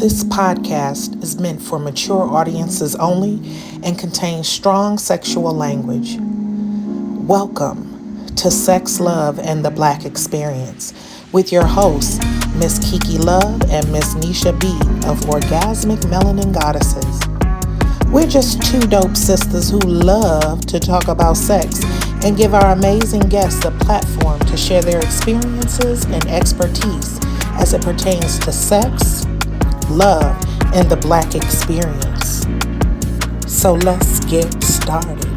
This podcast is meant for mature audiences only and contains strong sexual language. Welcome to Sex, Love, and the Black Experience with your hosts, mskikilove and msneshab of Orgasmic Melanin Goddesses. We're just two dope sisters who love to talk about sex and give our amazing guests a platform to share their experiences and expertise as it pertains to sex, love, and the Black experience. So let's get started.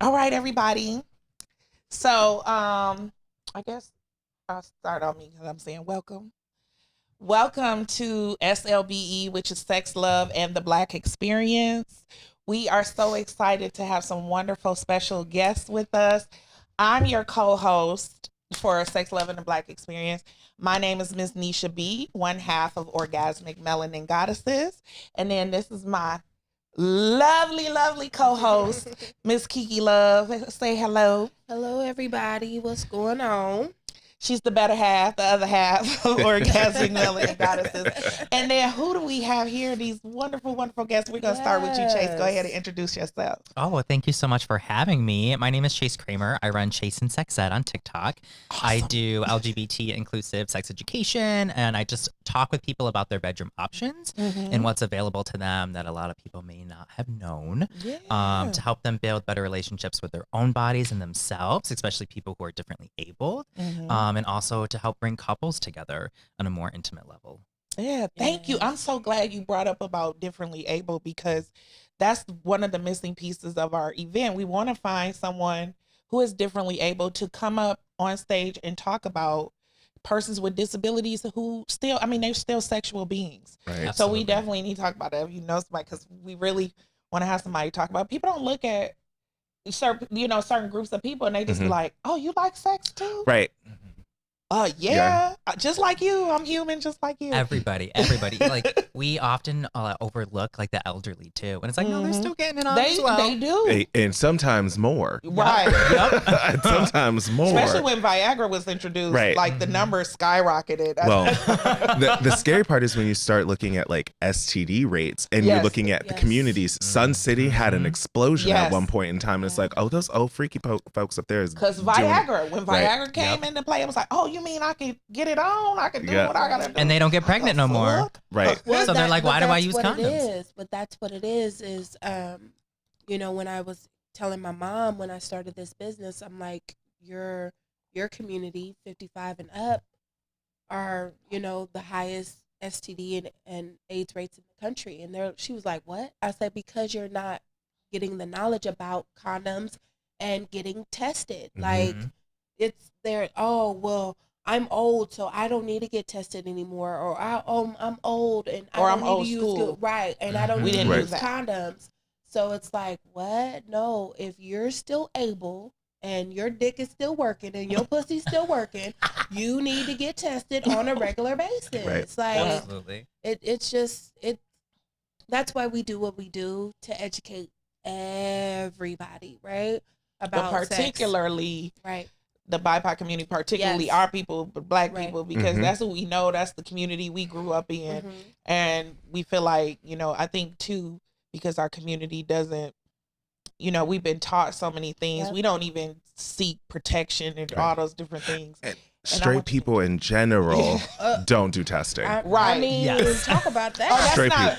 All right, everybody. So, I guess I'll start on me because I'm saying welcome. Welcome to SLBE, which is Sex, Love, and the Black Experience. We are so excited to have some wonderful special guests with us. I'm your co-host for Sex, Love, and the Black Experience. My name is msneshab, one half of Orgasmic Melanin Goddesses. And then this is my lovely co-host, mskikilove. Say hello. Hello, everybody. What's going on? She's the better half, the other half of Orgasmic Melanin Goddesses. And then who do we have here? These wonderful guests. We're going to start with you, Chase. Go ahead and introduce yourself. Oh, well, thank you so much for having me. My name is Chase Cramer. I run Chaseinsexed on TikTok. Awesome. I do LGBT inclusive sex education, and I just talk with people about their bedroom options and what's available to them that a lot of people may not have known, to help them build better relationships with their own bodies and themselves, especially people who are differently abled. And also to help bring couples together on a more intimate level. Yeah, thank you. I'm so glad you brought up about differently able, because that's one of the missing pieces of our event. We want to find someone who is differently able to come up on stage and talk about persons with disabilities who still, they're still sexual beings. Right. So we definitely need to talk about that if you know somebody, because we really want to have somebody talk about it. People don't look at certain groups of people and they just be like, oh, you like sex too? Right. Yeah, just like you. I'm human, just like you. Everybody. Like, we often overlook like the elderly too, and it's like, no, they're still getting it on as well. They do, and sometimes more. Right. Yep. Sometimes more. Especially when Viagra was introduced, like the numbers skyrocketed. Well, the scary part is when you start looking at like STD rates, and you're looking at the communities. Sun City had an explosion at one point in time, and it's like, oh, those old freaky folks up there is because Viagra. When Viagra came into play, it was like, oh, you mean I can get it on? I can do what I gotta do. And they don't get pregnant no more. Right. Well, so they're like, why do I use condoms? But that's what it is, when I was telling my mom when I started this business, I'm like, your community, 55 and up, are, the highest STD and AIDS rates in the country. And she was like, what? I said, because you're not getting the knowledge about condoms and getting tested. Like, it's there, I'm old, so I don't need to get tested anymore, or I'm old and I don't need to use good, and I don't need to use condoms. So it's like, what? No, if you're still able and your dick is still working and your pussy's still working, you need to get tested on a regular basis. Right. Like, absolutely. It's just that's why we do what we do, to educate everybody, right? About particularly sex. The BIPOC community, particularly our people, Black people, because that's what we know. That's the community we grew up in. And we feel like, I think too, because our community doesn't, we've been taught so many things. We don't even seek protection and all those different things. And straight people in general don't do testing. Talk about that. Straight people.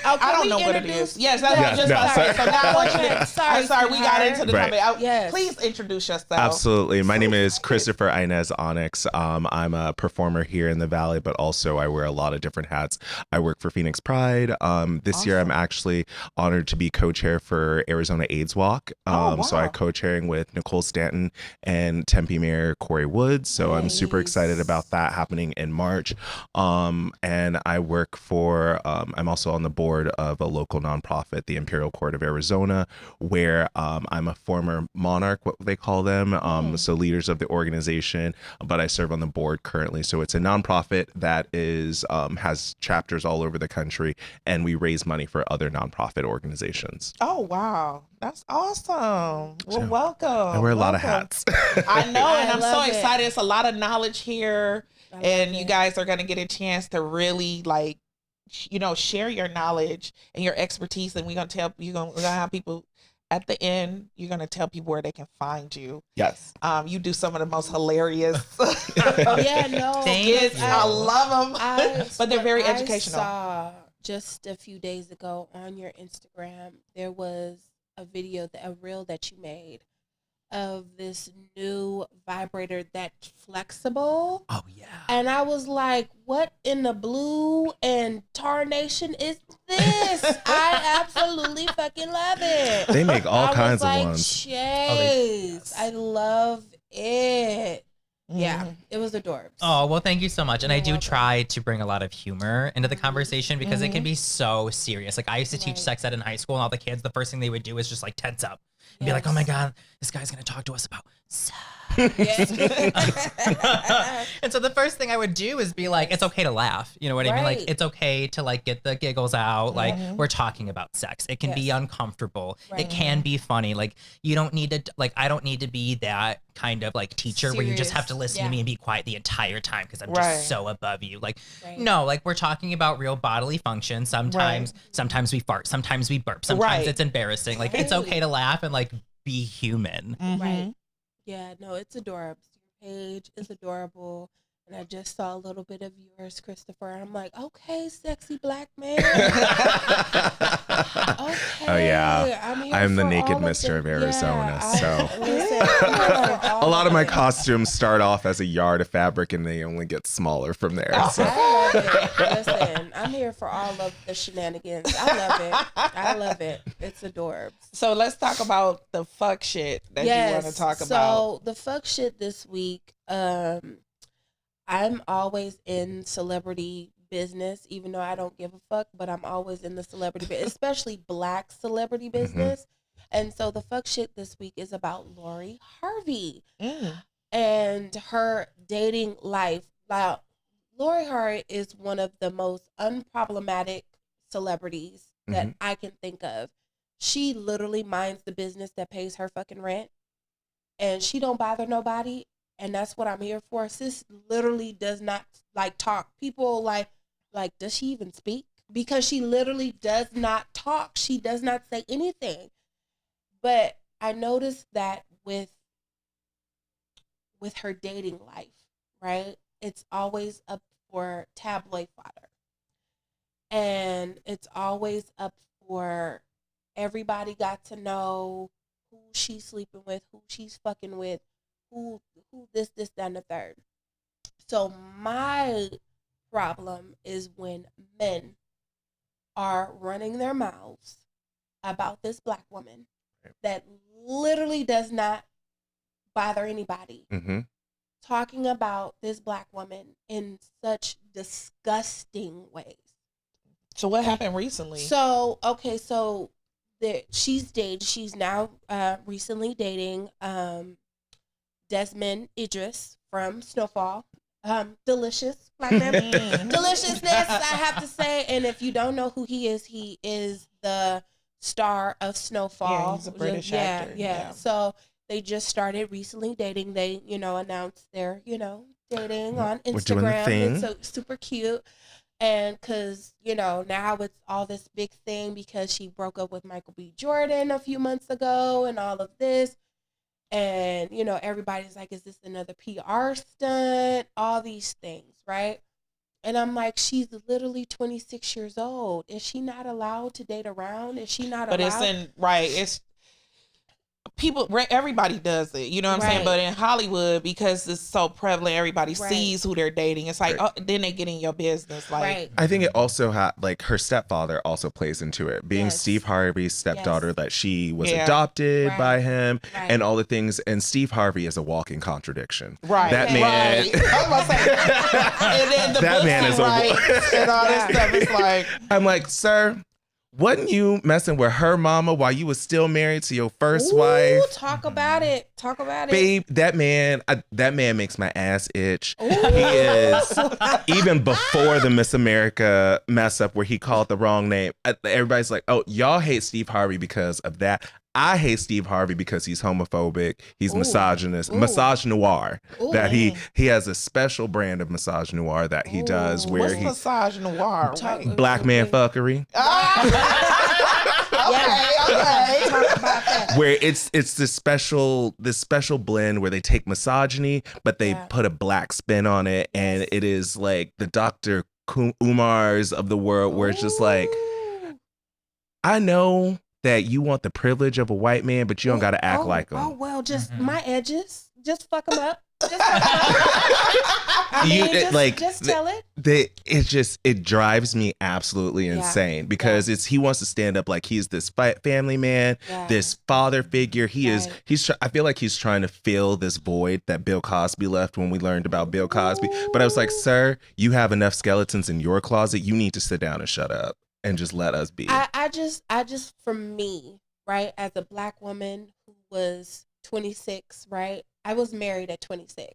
I don't know what it is. Yes, that's just so now I want you to, sorry, we got into the topic. Please introduce yourself. Absolutely. My name is KristoferIOnyx, Onyx. I'm a performer here in the Valley, but also I wear a lot of different hats. I work for Phoenix Pride. This year I'm actually honored to be co-chair for Arizona AIDS Walk. So I'm co-chairing with Nicole Stanton and Tempe Mayor Corey Woods. So I'm super excited about that happening in March. And I work for, I'm also on the board of a local nonprofit, the Imperial Court of Arizona, where I'm a former monarch, what they call them. So leaders of the organization, but I serve on the board currently. So it's a nonprofit that is has chapters all over the country, and we raise money for other nonprofit organizations. Oh, wow. That's awesome. Well, welcome. I wear a lot of welcome. hats. I know, and I'm so love it. excited. It's a lot of knowledge here, I love and you it. guys are going to get a chance to really like, share your knowledge and your expertise. And we're going to have people at the end. You're going to tell people where they can find you. Yes. You do some of the most hilarious. Yeah, no. Thank Kids, you. I love them. But they're very educational. I saw just a few days ago on your Instagram, there was a reel that you made of this new vibrator that's flexible. Oh yeah. And I was like, what in the blue and tarnation is this? I absolutely fucking love it. They make all kinds of ones. Chase, I love it. Yeah, Mhm. it was adorbs. Oh, well, thank you so much. And I You're do welcome. try to bring a lot of humor into the conversation because it can be so serious. Like I used to teach Right. sex ed in high school, and all the kids, the first thing they would do is just like tense up and be like, oh my God, this guy's going to talk to us about sex. And so the first thing I would do is be like, it's okay to laugh. You know what I mean? Like, Right. it's okay to like get the giggles out. Like Mhm. we're talking about sex. It can be Yes. uncomfortable. Right. It can be funny. Like you don't need to, like, I don't need to be that kind of like teacher where you just have to Serious. listen Yeah. to me and be quiet the entire time because I'm Right. just so above you. Like, Right. no, like we're talking about real bodily function. Sometimes we fart. Sometimes we burp. Sometimes Right. it's embarrassing. Like it's Right. okay to laugh and like be human. Mhm. Right. Yeah, no, it's adorbs. Your page is adorable. And I just saw a little bit of yours, Kristofer. And I'm like, okay, sexy black man. Okay. Oh, yeah. here I'm the for naked all of Mister of Arizona, listen, so. listen, I'm here for A lot of my it. costumes start off as a yard of fabric and they only get smaller from there. So. I love it. Listen, I'm here for all of the shenanigans. I love it. I love it. It's adorbs. So let's talk about the fuck shit that you want to talk about. So the fuck shit this week, I'm always in celebrity business, even though I don't give a fuck, but I'm always in the celebrity business, especially black celebrity business. And so the fuck shit this week is about Lori Harvey and her dating life. Now, Lori Harvey is one of the most unproblematic celebrities that I can think of. She literally minds the business that pays her fucking rent, and she don't bother nobody. And that's what I'm here for. Sis literally does not like talk. People like, does she even speak? Because she literally does not talk. She does not say anything. But I noticed that with her dating life, right? It's always up for tabloid fodder. And it's always up for everybody got to know who she's sleeping with, who she's fucking with, who this, that, and the third. So my problem is when men are running their mouths about this black woman that literally does not bother anybody. Talking about this black woman in such disgusting ways. So what happened recently? So, okay, so she's now recently dating Desmond Idris from Snowfall. Delicious black man. Deliciousness, I have to say. And if you don't know who he is the star of Snowfall. Yeah, he's a British actor. Yeah. So they just started recently dating. They, announced their, dating on Instagram. We're doing the thing. It's so super cute. And because, now it's all this big thing because she broke up with Michael B. Jordan a few months ago and all of this. And, everybody's like, is this another PR stunt? All these things, right? And I'm like, she's literally 26 years old. Is she not allowed to date around? Is she not allowed? But it's people, everybody does it, you know what I'm saying? But in Hollywood, because it's so prevalent, everybody sees who they're dating. It's like, then they get in your business. Like, I think it also had, like, her stepfather also plays into it. Being Steve Harvey's stepdaughter, that she was adopted by him and all the things. And Steve Harvey is a walking contradiction. That man. I was about to say, and then the that man is and all this stuff. It's like, I'm like, sir, wasn't you messing with her mama while you was still married to your first wife? Talk about it. Babe, that man makes my ass itch. He is, even before the Miss America mess up where he called the wrong name. Everybody's like, oh, y'all hate Steve Harvey because of that. I hate Steve Harvey because he's homophobic. He's Ooh. misogynist, Ooh. misogynoir. Ooh. That he has a special brand of misogynoir that he does Ooh. where What's he misogynoir? Wait. black man fuckery. Okay. Talk about that. Where it's this special blend where they take misogyny but they put a black spin on it, and it is like the Dr. Umars of the world, where it's just like, I know that you want the privilege of a white man, but you don't got to act like him. Oh well, just my edges, just fuck them up. Just fuck 'em up. I mean, just tell it. It drives me absolutely insane because he wants to stand up like he's this family man, this father figure. I feel like he's trying to fill this void that Bill Cosby left when we learned about Bill Cosby. But I was like, sir, you have enough skeletons in your closet. You need to sit down and shut up and just let us be. I just, for me, right, as a black woman who was 26, right, I was married at 26.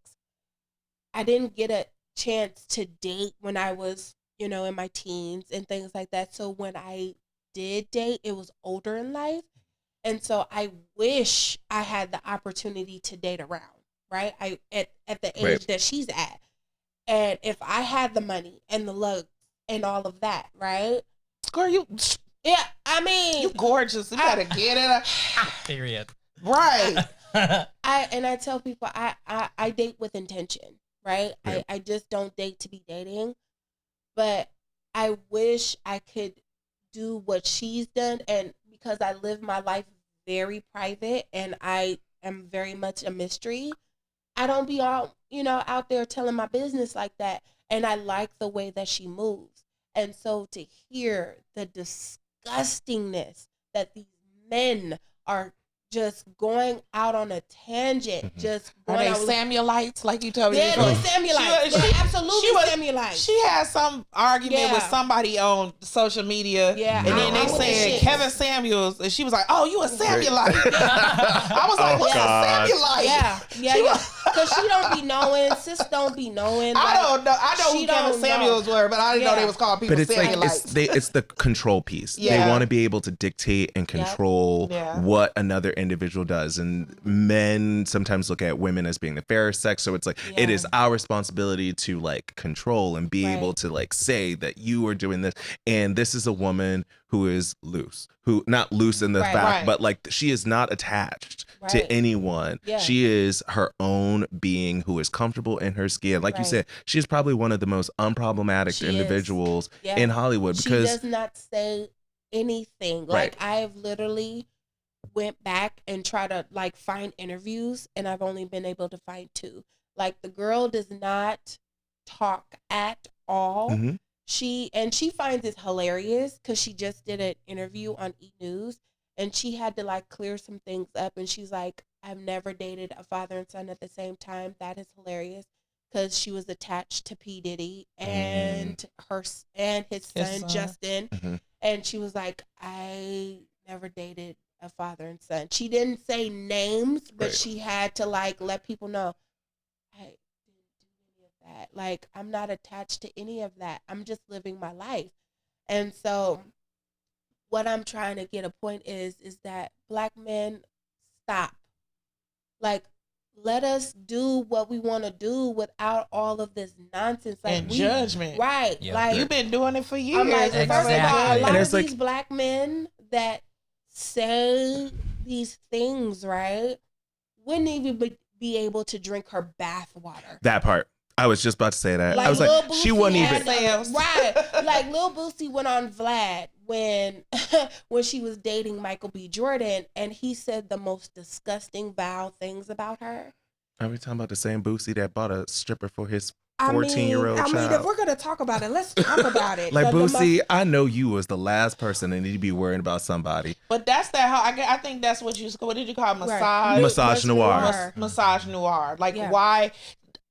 I didn't get a chance to date when I was, in my teens and things like that. So when I did date, it was older in life. And so I wish I had the opportunity to date around, right? At the age that she's at. And if I had the money and the looks and all of that, right? Girl, you gorgeous. You better get it. Period. Right. I tell people I date with intention, right? Yeah. I just don't date to be dating. But I wish I could do what she's done, and because I live my life very private and I am very much a mystery, I don't be all, out there telling my business like that. And I like the way that she moves. And so to hear the disgustingness that these men are just going out on a tangent, just Are going they out with, Samuelites, like you told me? yeah, they're Samuelites. They're absolutely Samuelites. She had some argument with somebody on social media, and then they said Kevin Samuels, and she was like, "Oh, you a Samuelite?" I was like, "What's a Samuelite?" Yeah. Because she don't be knowing, sis don't be knowing. I don't know. I know who Kevin Samuels were, but I didn't know they was called people Samuelites. Like it's the control piece. They want to be able to dictate and control what another individual does, and men sometimes look at women as being the fairer sex, so it's like it is our responsibility to like control and be able to like say that you are doing this, and this is a woman who is loose, who not loose in the fact, but like she is not attached to anyone. She is her own being who is comfortable in her skin. Like you said, she is probably one of the most unproblematic individuals in Hollywood because she does not say anything. Like I've literally went back and tried to like find interviews, and I've only been able to find 2. Like the girl does not talk at all. She finds it hilarious because she just did an interview on E! News, and she had to like clear some things up, and she's like, I've never dated a father and son at the same time. That is hilarious because she was attached to P. Diddy and his son Justin, and she was like, I never dated a father and son. She didn't say names, but she had to like let people know, I didn't do any of that. Like, I'm not attached to any of that. I'm just living my life. And so what I'm trying to get a point is that black men, stop. Like, let us do what we want to do without all of this nonsense. Like, and judgment. Right. Yep. Like, you've been doing it for years. I'm like, first of all, a lot of like, these black men that say these things, right, wouldn't even be able to drink her bath water. That part. I was just about to say that. Like, I was like, Lil she Boosie wouldn't even. Right. Like, Lil Boosie went on Vlad when she was dating Michael B. Jordan, and he said the most disgusting, vile things about her. Are we talking about the same Boosie that bought a stripper for his 14-year-old child? I mean, if we're going to talk about it, let's talk about it. Like, Boosie, I know you was the last person that need to be worrying about somebody. But that's I think that's what did you call it? Misogynoir. Misogynoir. Like, why?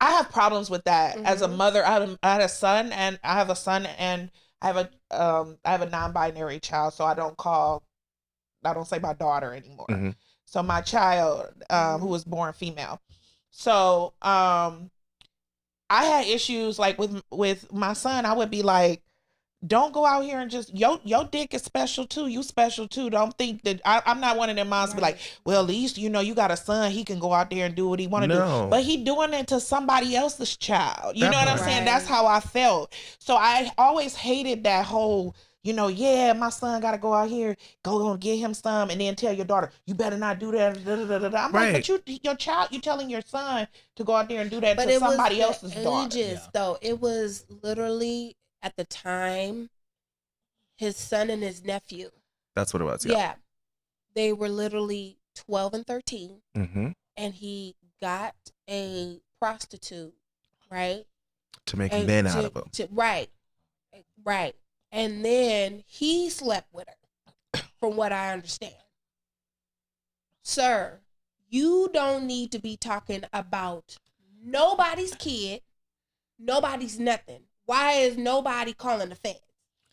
I have problems with that. As a mother, I had a son, and I have a non-binary child, so I don't say my daughter anymore. So my child, who was born female. So I had issues like with my son. I would be like, don't go out here and just your dick is special too. You special too. Don't think that I'm not one of them moms to be like, well, at least you got a son. He can go out there and do what he want to do. But he doing it to somebody else's child. You know what I'm saying? That's how I felt. So I always hated that whole. Yeah, my son got to go out here, go get him some, and then tell your daughter, you better not do that. I'm like, but your child, you telling your son to go out there and do that to somebody else's daughter. Though it was literally at the time, his son and his nephew. That's what it was. Yeah, they were literally 12 and 13, and he got a prostitute, right, to make men out of them. Right. And then he slept with her, from what I understand. Sir, you don't need to be talking about nobody's kid, nobody's nothing. Why is nobody calling the feds?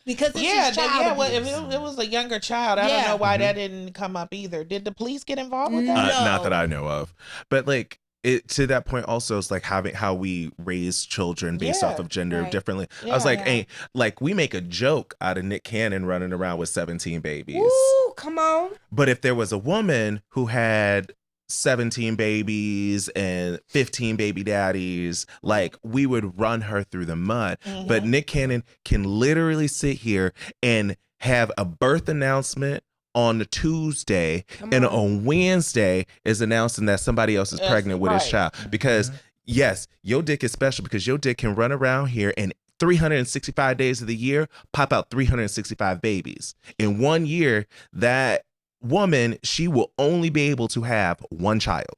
Because it's his child well, if it was a younger child, I don't know why that didn't come up either. Did the police get involved with that? No. Not that I know of. But like, it to that point also is like having how we raise children based off of gender differently. I was like, like we make a joke out of Nick Cannon running around with 17 babies. Ooh, come on. But if there was a woman who had 17 babies and 15 baby daddies, like we would run her through the mud. But Nick Cannon can literally sit here and have a birth announcement on the Tuesday, and on Wednesday is announcing that somebody else is pregnant with his child. Because yes, your dick is special because your dick can run around here and 365 days of the year pop out 365 babies. In 1 year, that woman, she will only be able to have one child.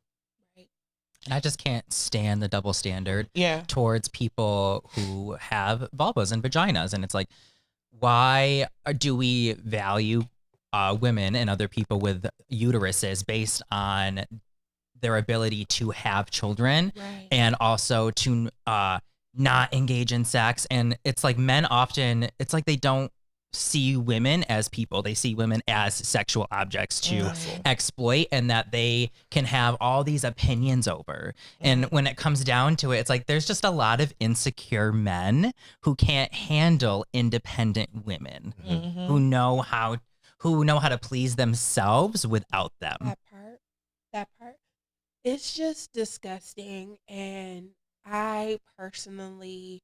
And I just can't stand the double standard towards people who have vulvas and vaginas. And it's like, why do we value women and other people with uteruses based on their ability to have children and also to not engage in sex? And it's like men often, it's like they don't see women as people. They see women as sexual objects to exploit, and that they can have all these opinions over. And when it comes down to it, it's like there's just a lot of insecure men who can't handle independent women who know how to please themselves without them. That part. It's just disgusting. And I personally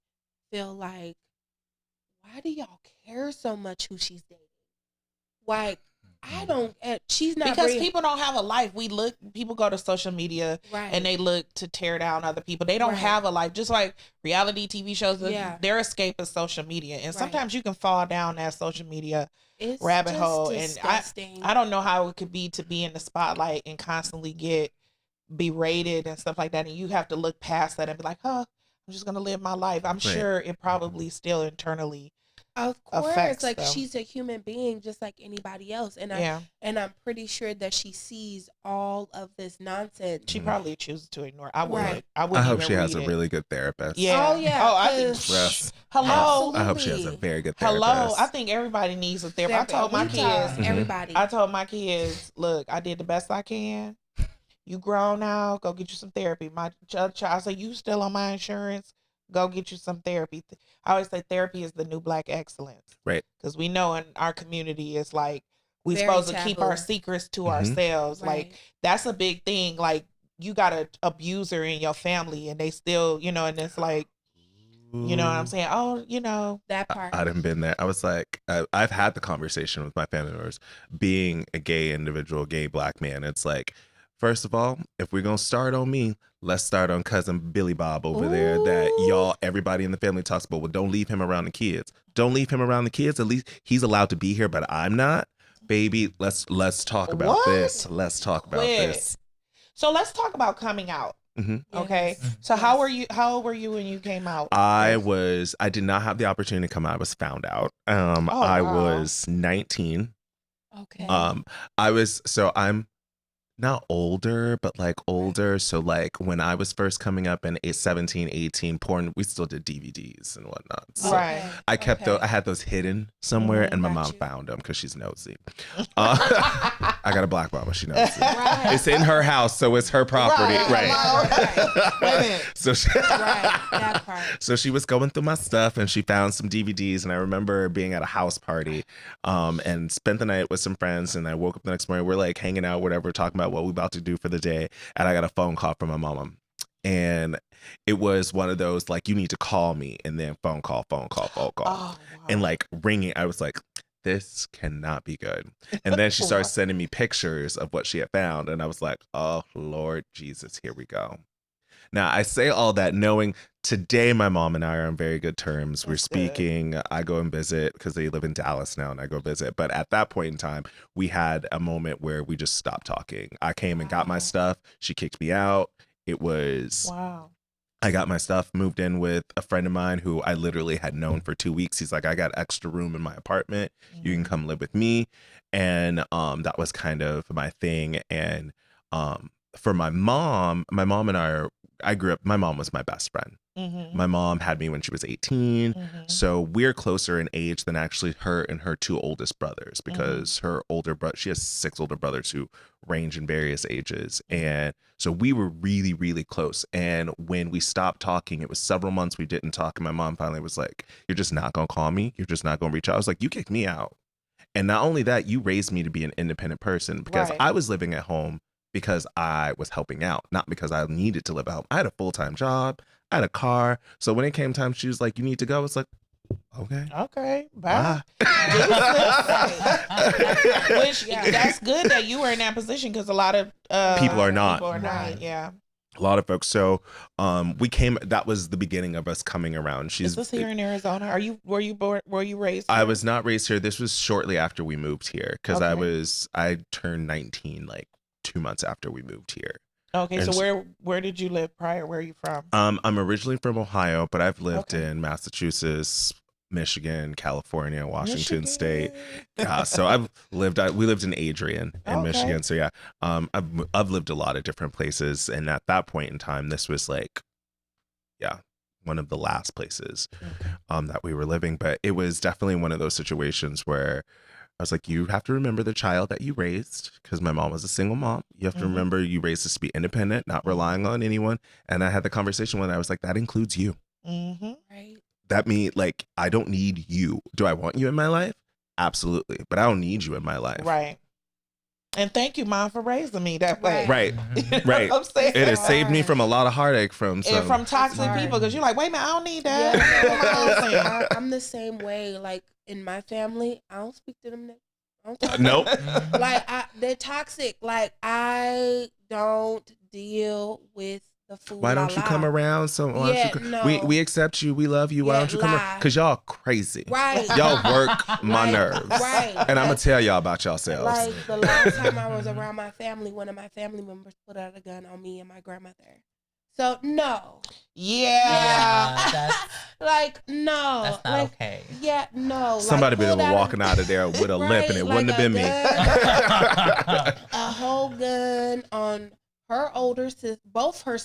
feel like, why do y'all care so much who she's dating? Like, I don't, she's not. Because people don't have a life. People go to social media and they look to tear down other people. They don't have a life. Just like reality TV shows, their escape is social media. And sometimes you can fall down that social media rabbit hole. Disgusting. And I don't know how it could be to be in the spotlight and constantly get berated and stuff like that. And you have to look past that and be like, I'm just going to live my life. I'm sure it probably still internally Of course, affects like them. she's a human being just like anybody else, and I'm pretty sure that she sees all of this nonsense. She probably chooses to ignore. I would. Right. I hope she has a really good therapist. Yeah. Oh yeah. Oh, I think. Hello. I hope she has a very good therapist. Hello. I think everybody needs a therapist. I told my kids. Everybody. I told my kids, look, I did the best I can. You grown now. Go get you some therapy. My child said, you still on my insurance? Go get you some therapy. I always say therapy is the new Black excellence. Right. Because we know in our community, it's like we're Very supposed to taboo. keep our secrets to ourselves. Right. Like, that's a big thing. Like, you got an abuser in your family and they still, and it's like, you know what I'm saying? Oh, that part. I done been there. I was like, I've had the conversation with my family members. Being a gay individual, gay Black man, it's like, first of all, if we're going to start on me, let's start on cousin Billy Bob over there that everybody in the family talks about. Well, don't leave him around the kids. Don't leave him around the kids. At least he's allowed to be here, but I'm not. Baby, let's talk about this. Let's talk about this. So let's talk about coming out. Okay. Yes. So how old were you when you came out? I did not have the opportunity to come out. I was found out. I was 19. Okay. I'm not older, but like older. So like when I was first coming up in 17, 18, porn, we still did DVDs and whatnot. So Right. I kept I had those hidden somewhere, and my mom found them because she's nosy. I got a black mama, she nosy. Right. It's in her house, so it's her property. Right. Wait a minute. So she, that part. so she was going through my stuff and she found some DVDs, and I remember being at a house party and spent the night with some friends, and I woke up the next morning, we're like hanging out, whatever, talking about what we about to do for the day, and I got a phone call from my mama. And it was one of those like, you need to call me, and then phone call. Oh, wow. And like ringing. I was like, this cannot be good. And then she started sending me pictures of what she had found, and I was like, oh Lord Jesus, here we go. Now I say all that knowing today my mom and I are on very good terms. We're speaking. I go and visit because they live in Dallas now, and I go visit. But at that point in time, we had a moment where we just stopped talking. I came and got my stuff. She kicked me out. It was Wow. I got my stuff, moved in with a friend of mine who I literally had known for 2 weeks. He's like, I got extra room in my apartment. You can come live with me. And that was kind of my thing. And for my mom and I grew up, my mom was my best friend. Mm-hmm. My mom had me when she was 18. Mm-hmm. So we're closer in age than actually her and her two oldest brothers, because her older brother, she has 6 older brothers who range in various ages. And so we were really, really close. And when we stopped talking, it was several months we didn't talk. And my mom finally was like, you're just not going to call me. You're just not going to reach out. I was like, you kicked me out. And not only that, you raised me to be an independent person, because I was living at home because I was helping out, not because I needed to live at home. I had a full-time job. I had a car. So when it came time, she was like, you need to go. It's like, okay. Bye. Which that's good that you were in that position, because a lot of people are not. Yeah. A lot of folks. So that was the beginning of us coming around. Is this here in Arizona? Were you raised here? I was not raised here. This was shortly after we moved here, because I turned 19 like 2 months after we moved here. Okay, and so where did you live prior? Where are you from? I'm originally from Ohio, but I've lived in Massachusetts, Michigan, California, Washington State. So we lived in Adrian in Michigan. So yeah, I've lived a lot of different places, and at that point in time, this was like, one of the last places that we were living. But it was definitely one of those situations where I was like, you have to remember the child that you raised, because my mom was a single mom. You have to remember you raised us to be independent, not relying on anyone. And I had the conversation when I was like, that includes you. Mm-hmm. Right. That means like, I don't need you. Do I want you in my life? Absolutely. But I don't need you in my life. Right. And thank you, Mom, for raising me that way. Right. You know what I'm saying? It has saved me from a lot of heartache from toxic people, because you're like, wait a minute, I don't need that. Yeah, I'm the same way. Like in my family, I don't speak to them. I don't talk Nope. to them. Like they're toxic. Like I don't deal with the food. Why don't you come around? So we accept you. We love you. Why don't you come around? Because y'all crazy. Right. Y'all work my nerves. Right. And I'm going to tell y'all about yourselves. Like the last time I was around my family, one of my family members put out a gun on me and my grandmother. So no. Yeah. Like no. That's not okay. Yeah, no. Somebody been walking out of there with a limp, and it wouldn't have been me. A whole gun on her older sister, both her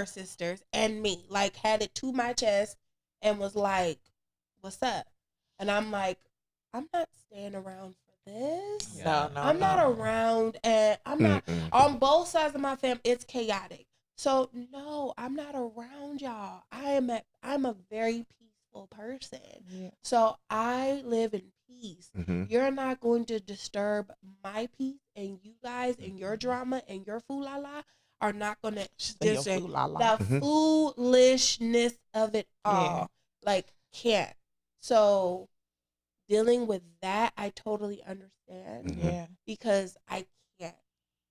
sisters and me, like had it to my chest and was like, "What's up?" And I'm like, "I'm not staying around for this. No, I'm not around, and I'm not on both sides of my family. It's chaotic. So no, I'm not around y'all. I'm a very peaceful person. Yeah. So I live in peace. Mm-hmm. You're not going to disturb my peace, and you guys and your drama and your foolala are not going to the foolishness of it all. Like can't. So dealing with that, I totally understand. Yeah. Because I can't.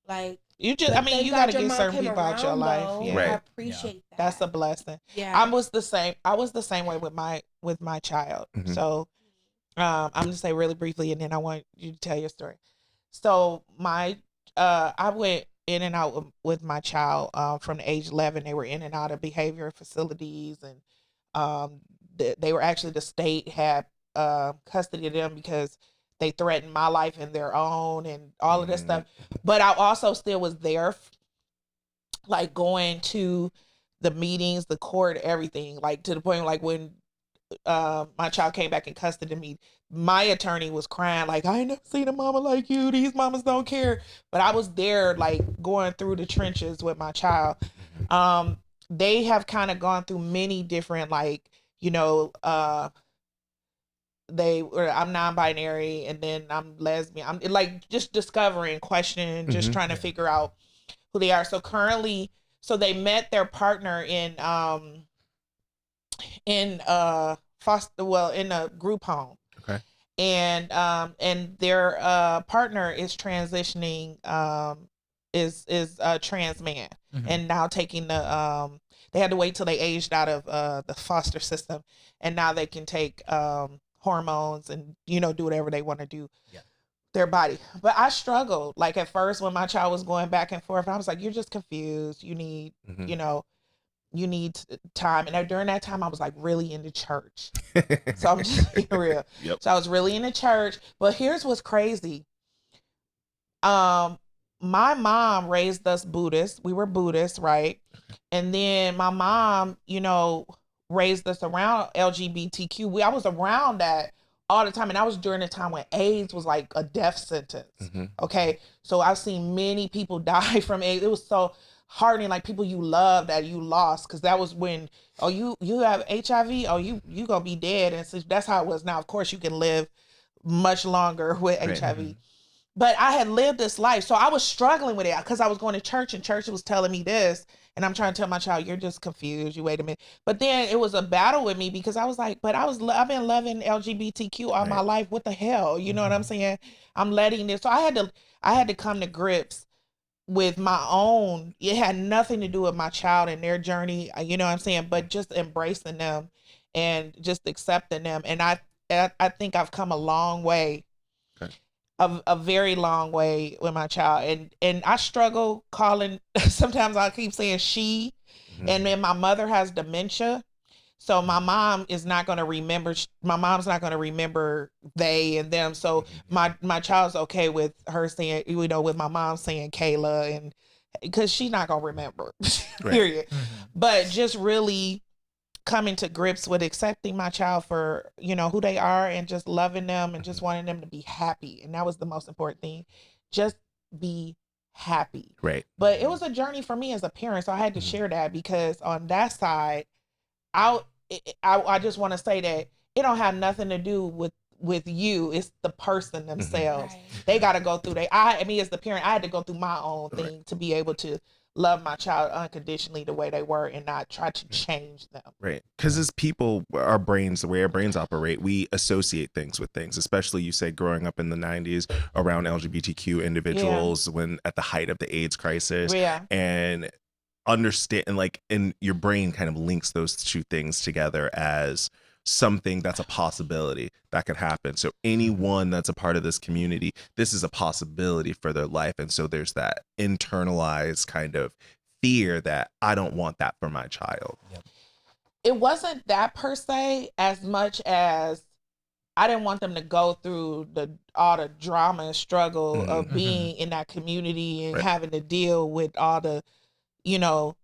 Like you just, I mean, you got to get certain people out your life. Though, Yeah. I appreciate that. That's a blessing. Yeah. I was the same way with my child. Mm-hmm. So I'm gonna say really briefly, and then I want you to tell your story. So I went in and out with my child from the age 11. They were in and out of behavior facilities, and they were actually, the state had custody of them because they threatened my life and their own and all of this stuff. But I also still was there, like going to the meetings, the court, everything, like to the point like when my child came back in custody to me, my attorney was crying like, I ain't never seen a mama like you. These mamas don't care. But I was there like going through the trenches with my child. They have kind of gone through many different, like, you know, I'm non-binary and then I'm lesbian. I'm like just discovering, questioning, just trying to figure out who they are. So currently, so they met their partner in a group home. Okay. And their partner is transitioning, is a trans man, and now taking the they had to wait till they aged out of the foster system, and now they can take hormones and, you know, do whatever they want to do. Yeah. Their body. But I struggled, like at first when my child was going back and forth, I was like, you're just confused, you need you know, you need time. And during that time I was like really into church. So I'm just being real. Yep. So I was really into church. But here's what's crazy. My mom raised us Buddhists. We were Buddhists, right? And then my mom, you know, raised us around LGBTQ. I was around that all the time. And that was during the time when AIDS was like a death sentence. Okay. So I've seen many people die from AIDS. It was so hardening, like people you love that you lost. Cause that was when, oh, you have HIV. Oh, you gonna be dead. And so that's how it was. Now, of course you can live much longer with HIV. But I had lived this life. So I was struggling with it because I was going to church and church was telling me this. And I'm trying to tell my child, you're just confused. You wait a minute. But then it was a battle with me because I was like, but I've been loving LGBTQ all my life. What the hell? You know what I'm saying? I'm letting this. So I had to come to grips with my own. It had nothing to do with my child and their journey. You know what I'm saying? But just embracing them and just accepting them. And I think I've come a long way. A very long way with my child, and I struggle calling. Sometimes I keep saying she, and then my mother has dementia, so my mom is not going to remember. My mom's not going to remember they and them. So my child's okay with her saying, you know, with my mom saying Kayla, and because she's not going to remember. Period. But just really coming to grips with accepting my child for, you know, who they are and just loving them and just wanting them to be happy. And that was the most important thing. Just be happy. Right. But it was a journey for me as a parent. So I had to share that because on that side, I just want to say that it don't have nothing to do with you. It's the person themselves. They got to go through me as the parent, I had to go through my own thing to be able to love my child unconditionally the way they were and not try to change them. Right. Because as people, our brains, the way our brains operate, we associate things with things, especially you say growing up in the 90s around LGBTQ individuals when at the height of the AIDS crisis and understand, and like, and your brain kind of links those two things together as something that's a possibility that could happen. So anyone that's a part of this community, this is a possibility for their life. And so there's that internalized kind of fear that I don't want that for my child. It wasn't that per se as much as I didn't want them to go through all the drama and struggle of being in that community and having to deal with all the, you know,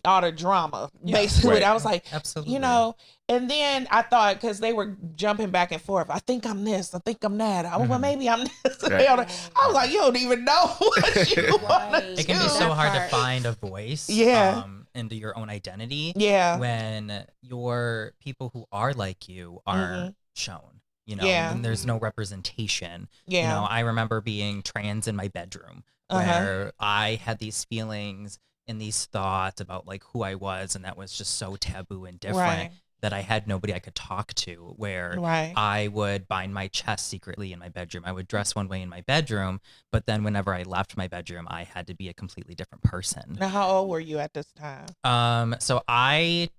all the drama, basically. I was like, absolutely, you know, and then I thought, because they were jumping back and forth, I think I'm this, I think I'm that. Well, maybe I'm this. I was like, you don't even know what you want to do. It can be so hard to find a voice into your own identity when your people who are like you aren't shown, you know, and there's no representation. You know, I remember being trans in my bedroom where I had these feelings and these thoughts about like who I was, and that was just so taboo and different that I had nobody I could talk to, where I would bind my chest secretly in my bedroom. I would dress one way in my bedroom, but then whenever I left my bedroom, I had to be a completely different person. Now, how old were you at this time? So I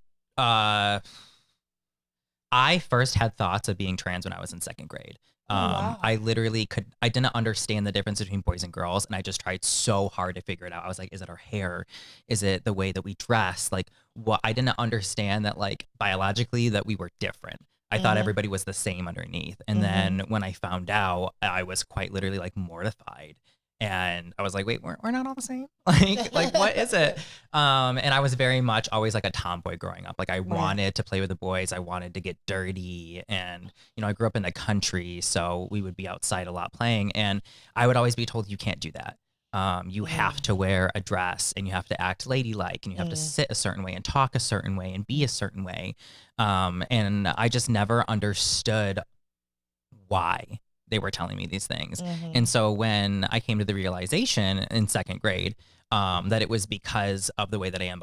first had thoughts of being trans when I was in second grade. I literally I didn't understand the difference between boys and girls. And I just tried so hard to figure it out. I was like, is it our hair? Is it the way that we dress? Like, what? I didn't understand that, like, biologically that we were different. I thought everybody was the same underneath. And then when I found out, I was quite literally like mortified. And I was like, wait, we're not all the same? Like what is it? And I was very much always like a tomboy growing up. Like I wanted to play with the boys. I wanted to get dirty. And, you know, I grew up in the country, so we would be outside a lot playing. And I would always be told, you can't do that. You have to wear a dress and you have to act ladylike and you have to sit a certain way and talk a certain way and be a certain way. And I just never understood why they were telling me these things. And so when I came to the realization in second grade that it was because of the way that I am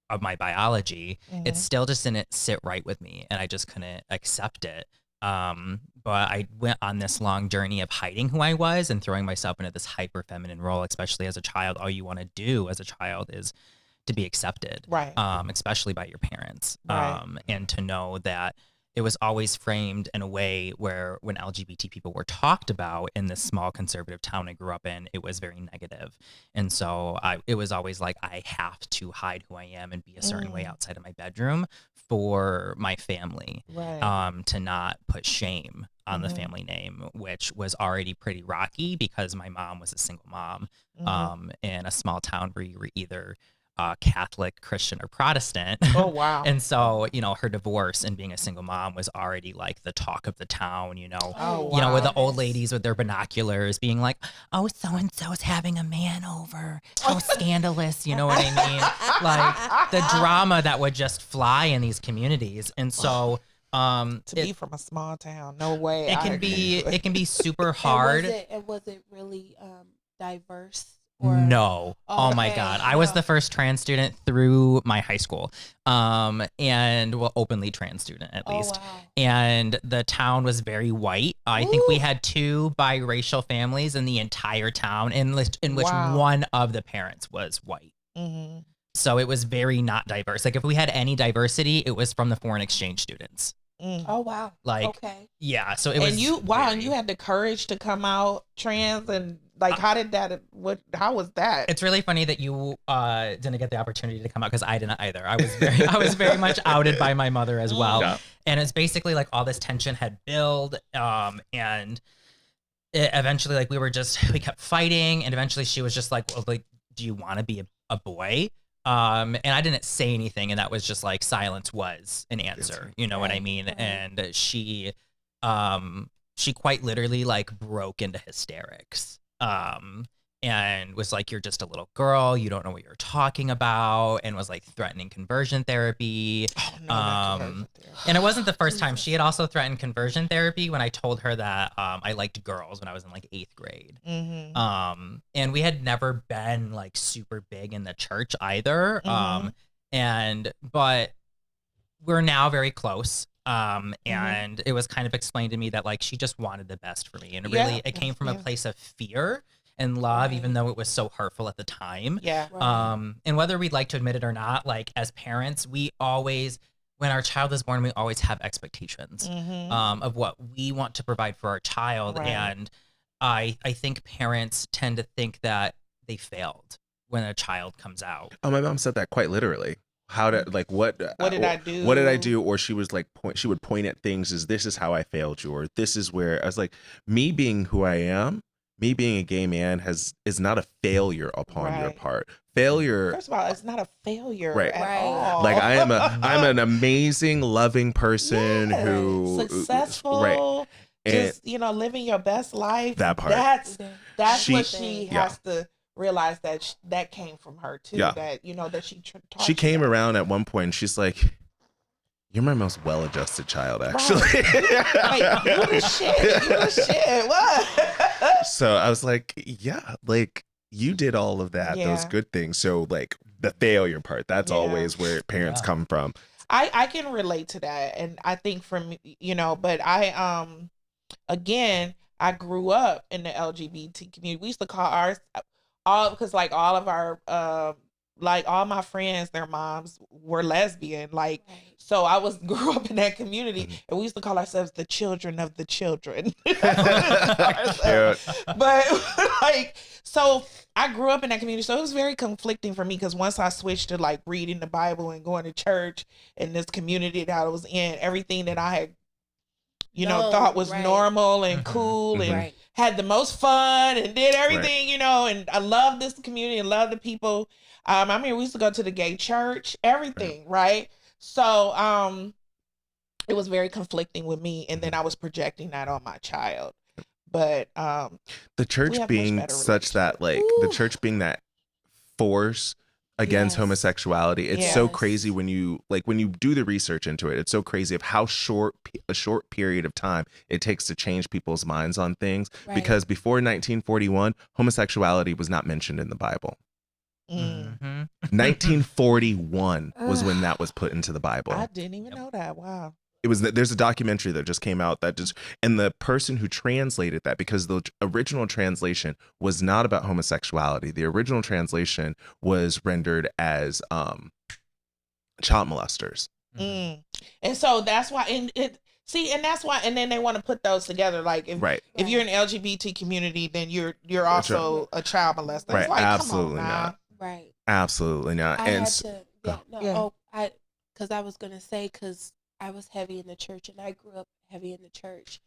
of my biology, it still just didn't sit right with me and I just couldn't accept it. But I went on this long journey of hiding who I was and throwing myself into this hyper feminine role, especially as a child. All you want to do as a child is to be accepted, Right. Especially by your parents, Right. and to know that it was always framed in a way where when LGBT people were talked about in this small conservative town I grew up in, it was very negative. And so it was always like, I have to hide who I am and be a certain way outside of my bedroom for my family, Right. to not put shame on the family name, which was already pretty rocky because my mom was a single mom in a small town where you were either Catholic, Christian, or Protestant. Oh, wow. And so, you know, her divorce and being a single mom was already like the talk of the town, you know, Oh, you know, with the wow. old ladies with their binoculars being like, oh, so-and-so's having a man over. How scandalous, you know what I mean? Like the drama that would just fly in these communities. And so, To be from a small town, no way. it can be super hard. Was it really diverse? No. Oh my Okay. God. I was the first trans student through my high school. And well, openly trans student at least. Wow. And the town was very white. I think we had 2 biracial families in the entire town in which Wow. one of the parents was white. So it was very not diverse. Like if we had any diversity, it was from the foreign exchange students. Oh wow. Like, okay. yeah. So it was. And you had the courage to come out trans, and like, how was that? It's really funny that you didn't get the opportunity to come out because I didn't either. I was very much outed by my mother as well. Yeah. And it's basically like all this tension had built, and eventually like we kept fighting, and eventually she was just like, well, like, do you want to be a boy? And I didn't say anything, and that was just like silence was an answer. You know what I mean? Right. And she quite literally like broke into hysterics. And was like, you're just a little girl, you don't know what you're talking about, and was like threatening conversion therapy. Oh, no, not conversion therapy. And it wasn't the first time. She had also threatened conversion therapy when I told her that I liked girls when I was in like 8th grade. And we had never been like super big in the church either. But we're now very close. And it was kind of explained to me that like she just wanted the best for me, and really it came from a place of fear and love, even though it was so hurtful at the time. Yeah. Right. And whether we'd like to admit it or not, like as parents, we always, when our child is born, we always have expectations of what we want to provide for our child. Right. And I think parents tend to think that they failed when a child comes out. Oh, my mom said that quite literally. How did what did I do? What did I do? Or she was like she would point at things as, this is how I failed you, or this is where I was like, me being who I am, me being a gay man is not a failure upon your part. Failure. First of all, it's not a failure Right. at all. Like I'm an amazing, loving person who successful. Right. Just living your best life. That part. That's She- what she has to realize, that came from her too. Yeah. That that she taught She you came that. around at one point and she's like, you're my most well-adjusted child, actually. Like, you the shit. What? So I was like, yeah, like you did all of that, those Yeah. good things. So like the failure part, that's Yeah. always where parents come from. I can relate to that, and I think for me, but I again, I grew up in the LGBT community. We used to call ours because like all of our like all my friends, their moms were lesbian. Like, so I grew up in that community, and we used to call ourselves the children of the children. Yeah. But like, so I grew up in that community, so it was very conflicting for me, because once I switched to like reading the Bible and going to church in this community that I was in, everything that I had thought was right. normal and cool and Right. had the most fun and did everything, and I love this community and love the people. I mean, we used to go to the gay church, everything, right? So, it was very conflicting with me, and then I was projecting that on my child. But the church being such that, like, the church being that force against homosexuality, it's so crazy when you do the research into it. It's so crazy of how a short period of time it takes to change people's minds on things, because before 1941 homosexuality was not mentioned in the Bible. 1941 was when that was put into the Bible. I didn't even know that. Wow. There's a documentary that just came out and the person who translated that, because the original translation was not about homosexuality. The original translation was rendered as child molesters. And so that's why, and that's why, and then they want to put those together. Like if you're in the LGBT community, then you're also a child molester. Right. Like, absolutely not. Right. Absolutely not. Because I was gonna say, because I was heavy in the church, and I grew up heavy in the church.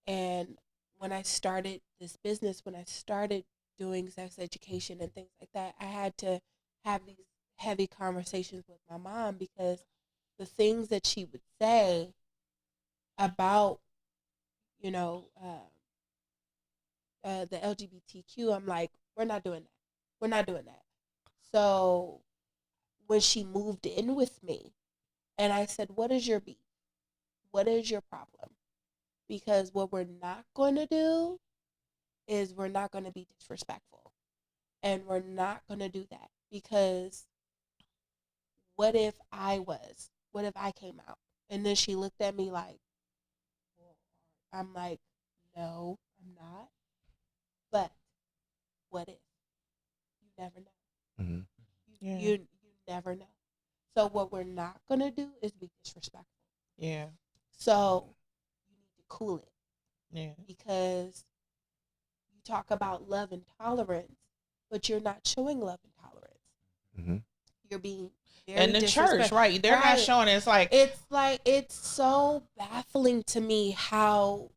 And when I started this business, when I started doing sex education and things like that, I had to have these heavy conversations with my mom, because the things that she would say about, the LGBTQ, I'm like, we're not doing that. We're not doing that. So when she moved in with me, and I said, what is your beef? What is your problem? Because what we're not going to do is we're not going to be disrespectful. And we're not going to do that. Because what if I came out? And then she looked at me like, I'm like, no, I'm not. But what if? You never know. Mm-hmm. You never know. So what we're not going to do is be disrespectful. Yeah. So you need to cool it. Yeah. Because you talk about love and tolerance, but you're not showing love and tolerance. Mm-hmm. You're being very and the church, right? They're not showing it. It's so baffling to me how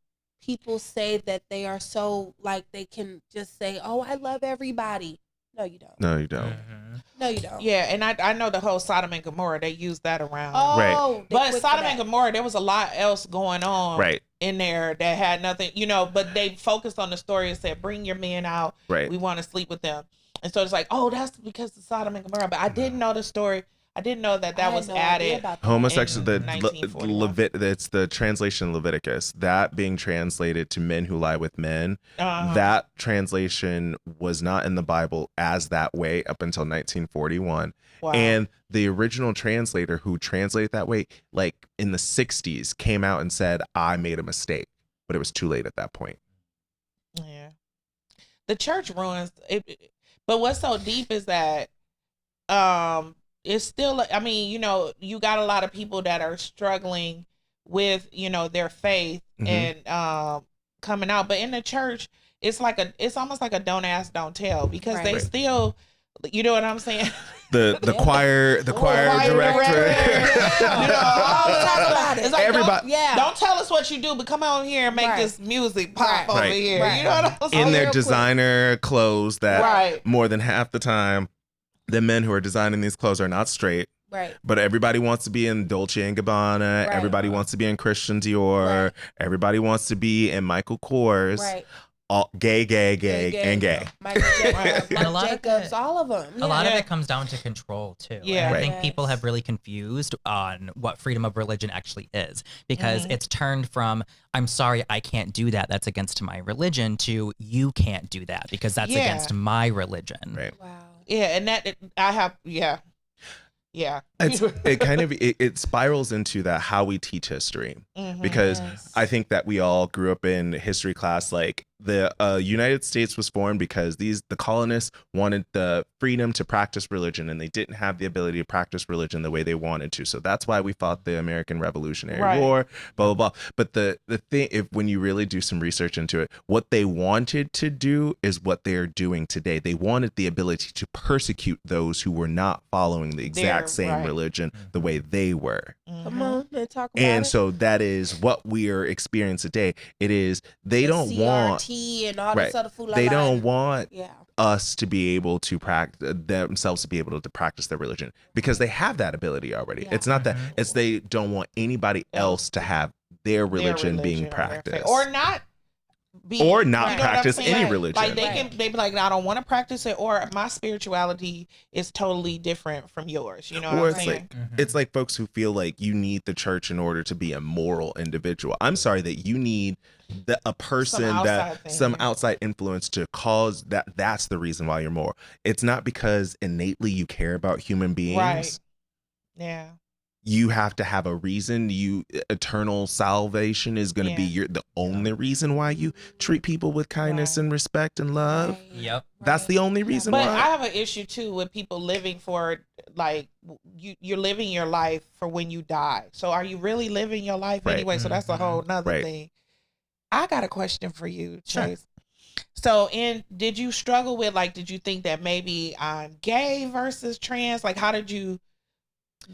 people say that they are so, like, they can just say, oh, I love everybody. No, you don't. No, you don't. No, you don't. Yeah, and I know the whole Sodom and Gomorrah, they use that around. Oh, right. But Sodom and Gomorrah, there was a lot else going on in there that had nothing, but they focused on the story and said, bring your men out. Right. We want to sleep with them. And so it's like, oh, that's because of Sodom and Gomorrah. But I didn't know the story. I didn't know that was added. Homosexual, it's the translation Leviticus, that being translated to men who lie with men. That translation was not in the Bible as that way up until 1941. Wow. And the original translator who translated that way, like in the 60s, came out and said, I made a mistake, but it was too late at that point. Yeah. The church ruins it. But what's so deep is that, it's still, I mean, you got a lot of people that are struggling with, their faith and coming out. But in the church, it's almost like a don't ask, don't tell, because they still, you know what I'm saying? The choir director. It's like, everybody. Don't tell us what you do, but come on here and make this music pop over here. You know what I'm saying? In their designer clothes that more than half the time, the men who are designing these clothes are not straight. Right. But everybody wants to be in Dolce & Gabbana. Right. Everybody wants to be in Christian Dior. Right. Everybody wants to be in Michael Kors. Right. All gay, and gay. Michael Jacobs, all of them. A lot of it comes down to control too. Yeah. And I think people have really confused on what freedom of religion actually is, because it's turned from, I'm sorry, I can't do that, that's against my religion, to you can't do that because that's against my religion. Right. Wow. Yeah, and it spirals into that how we teach history, because I think that we all grew up in history class, like the United States was formed because the colonists wanted the freedom to practice religion, and they didn't have the ability to practice religion the way they wanted to. So that's why we fought the American Revolutionary War, blah, blah, blah. But the thing, when you really do some research into it, what they wanted to do is what they are doing today. They wanted the ability to persecute those who were not following the exact same religion the way they were. Come on and talk about and it. so that is what we are experiencing today. It is they don't want and all this other food. They don't want us to be able to practice themselves to be able to practice their religion because they have that ability already. Yeah. It's not that it's they don't want anybody else to have their religion being practiced or not. Practice any religion. Like they be like, I don't want to practice it, or my spirituality is totally different from yours. You know what I'm saying? It's like folks who feel like you need the church in order to be a moral individual. I'm sorry that you need a person some outside influence to cause that. That's the reason why you're moral. It's not because innately you care about human beings. Right. Yeah. You have to have a reason. Eternal salvation is going to be the only reason why you treat people with kindness and respect and love. Right. Yep. That's the only reason why. But I have an issue too with people living for, like, you're living your life for when you die. So are you really living your life anyway? So that's a whole nother thing. I got a question for you, Chase. So did you struggle with, like, did you think that maybe I'm gay versus trans? Like, how did you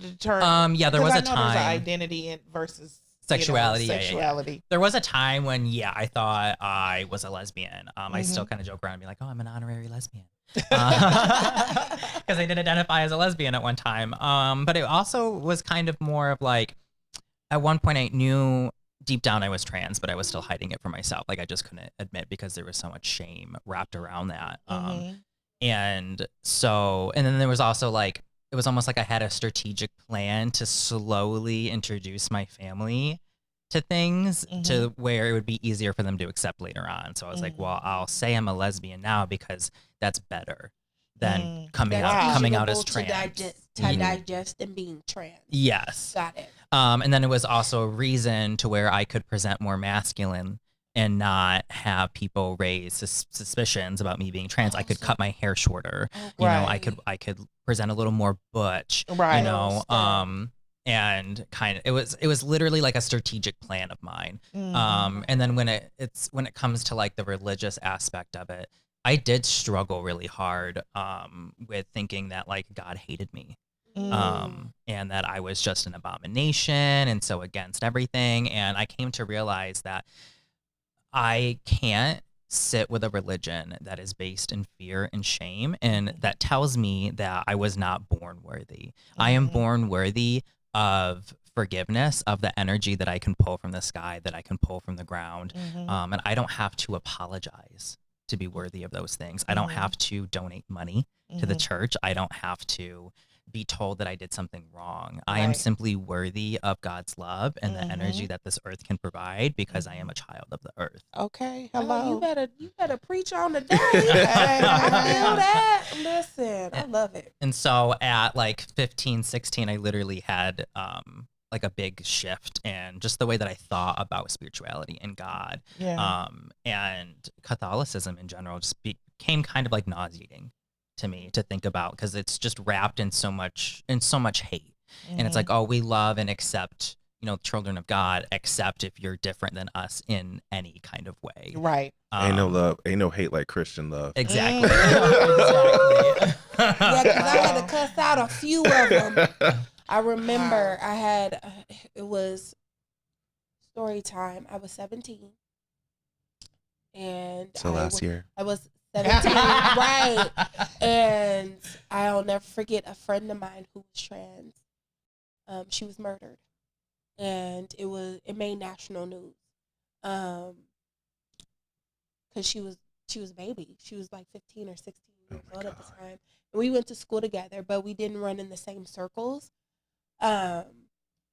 determine? There was a time. There's an identity versus sexuality. Sexuality. Yeah. There was a time when I thought I was a lesbian. I still kind of joke around and be like, oh, I'm an honorary lesbian. Because I did identify as a lesbian at one time. But it also was kind of more of like, at one point I knew deep down I was trans, but I was still hiding it from myself. Like I just couldn't admit because there was so much shame wrapped around that. And then there was also like, it was almost like I had a strategic plan to slowly introduce my family to things to where it would be easier for them to accept later on. So I was like, well, I'll say I'm a lesbian now because that's better than coming out as trans. To digest and being trans. Yes. Got it. And then it was also a reason to where I could present more masculine and not have people raise suspicions about me being trans. I could cut my hair shorter. You know, I could present a little more butch. Right. You know, and kind of it was literally like a strategic plan of mine. And then when it comes to like the religious aspect of it, I did struggle really hard with thinking that like God hated me. And that I was just an abomination and so against everything. And I came to realize that I can't sit with a religion that is based in fear and shame and that tells me that I was not born worthy. I am born worthy of forgiveness, of the energy that I can pull from the sky, that I can pull from the ground. And I don't have to apologize to be worthy of those things. I don't have to donate money to the church. I don't have to be told that I did something wrong. I am simply worthy of God's love and the energy that this earth can provide because I am a child of the earth. Okay. Hello. You better preach on the day. I feel that. Listen, I love it. And so at like 15, 16, I literally had like a big shift and just the way that I thought about spirituality and God. And Catholicism in general just became kind of like nauseating to me to think about because it's just wrapped in so much hate. And it's like, oh, we love and accept, you know, children of God, except if you're different than us in any kind of way. Right. Ain't no love, ain't no hate like Christian love. Exactly. Yeah, because I had to cuss out a few of them. I remember I had, it was story time. I was 17. And so last year. I was 17, right. And I'll never forget a friend of mine who was trans. She was murdered. And it made national news. Because she was a baby. She was like 15 or 16 years old at the time. And we went to school together, but we didn't run in the same circles. But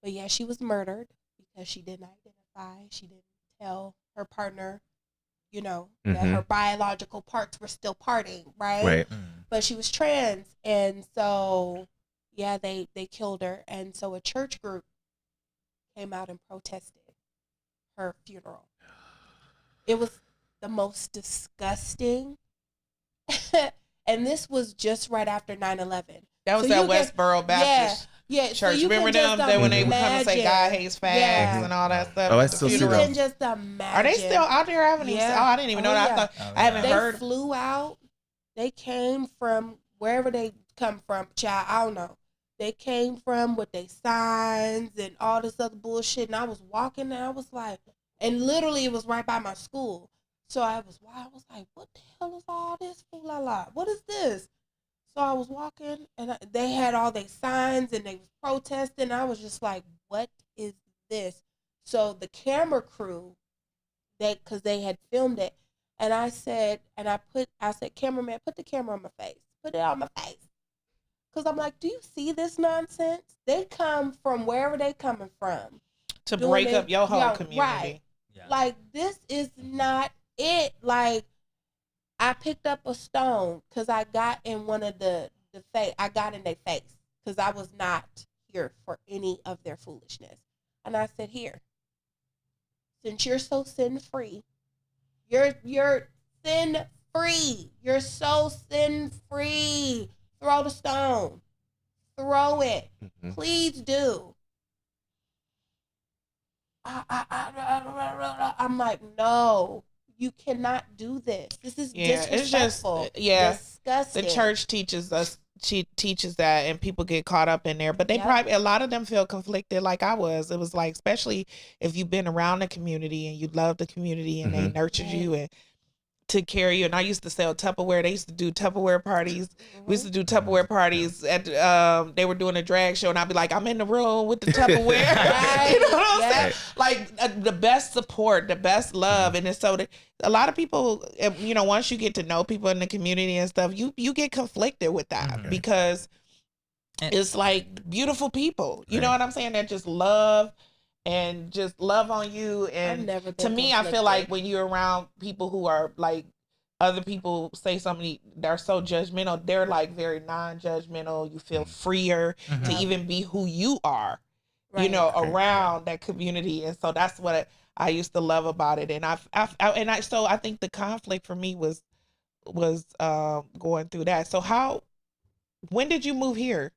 yeah, she was murdered because she didn't identify. She didn't tell her partner, you know, that her biological parts were still parting, right? But she was trans. And so, yeah, they killed her. And so a church group came out and protested her funeral. It was the most disgusting. And this was just right after 9/11. That was So that you Westboro Baptist Yeah, church. so you Remember can them? just When they would come and say God imagine. hates fags Yeah. and all that stuff. Oh, I at the still see You funeral. can just imagine. Are they still out there? I haven't even. Yeah. Oh, I didn't even know Oh, that. yeah. I thought Oh, I haven't They heard. flew out. They came from wherever they come from, child. I don't know. They came from with their signs and all this other bullshit. And I was walking and I was like, and literally it was right by my school. So I was like, what the hell is all this? Ooh la la. What is this? So I was walking and they had all their signs and they was protesting. I was just like, what is this? So the camera crew, because they had filmed it, and I said, cameraman, put the camera on my face. Put it on my face. Because I'm like, do you see this nonsense? They come from wherever they coming from. To break doing up your whole yeah, community. right. Yeah. Like, this is not it. Like, I picked up a stone because I got in one of the face. I got in their face because I was not here for any of their foolishness. And I said, here, since you're so sin free, you're sin free. You're so sin free. Throw the stone. Throw it. Mhm. Please do. I'm like, no, you cannot do this. This is disrespectful. It's just Disgusting. the church teaches us. She teaches that, and people get caught up in there. But they Yep. probably, a lot of them feel conflicted, like I was. It was like, especially if you've been around the community and you love the community and they Mhm. nurtured you and took care of you. And I used to sell Tupperware. They used to do Tupperware parties. We used to do Tupperware parties at they were doing a drag show, and I'd be like, I'm in the room with the Tupperware. Right. You know what I'm Yeah. saying? Like the best support, the best love. And it's so that a lot of people, you know, once you get to know people in the community and stuff, you get conflicted with that Mhm. because And- it's like beautiful people. You know Right. what I'm saying? That just love and just love on you. I've And never to been me, I feel conflicted. like when you're around people who are like, other people say something, they're so judgmental, they're like very non-judgmental. You feel freer to Mhm. even be who you are, you Right. know, Right. around that community. And so that's what I used to love about it. And so I think the conflict for me was going through that. So when did you move here?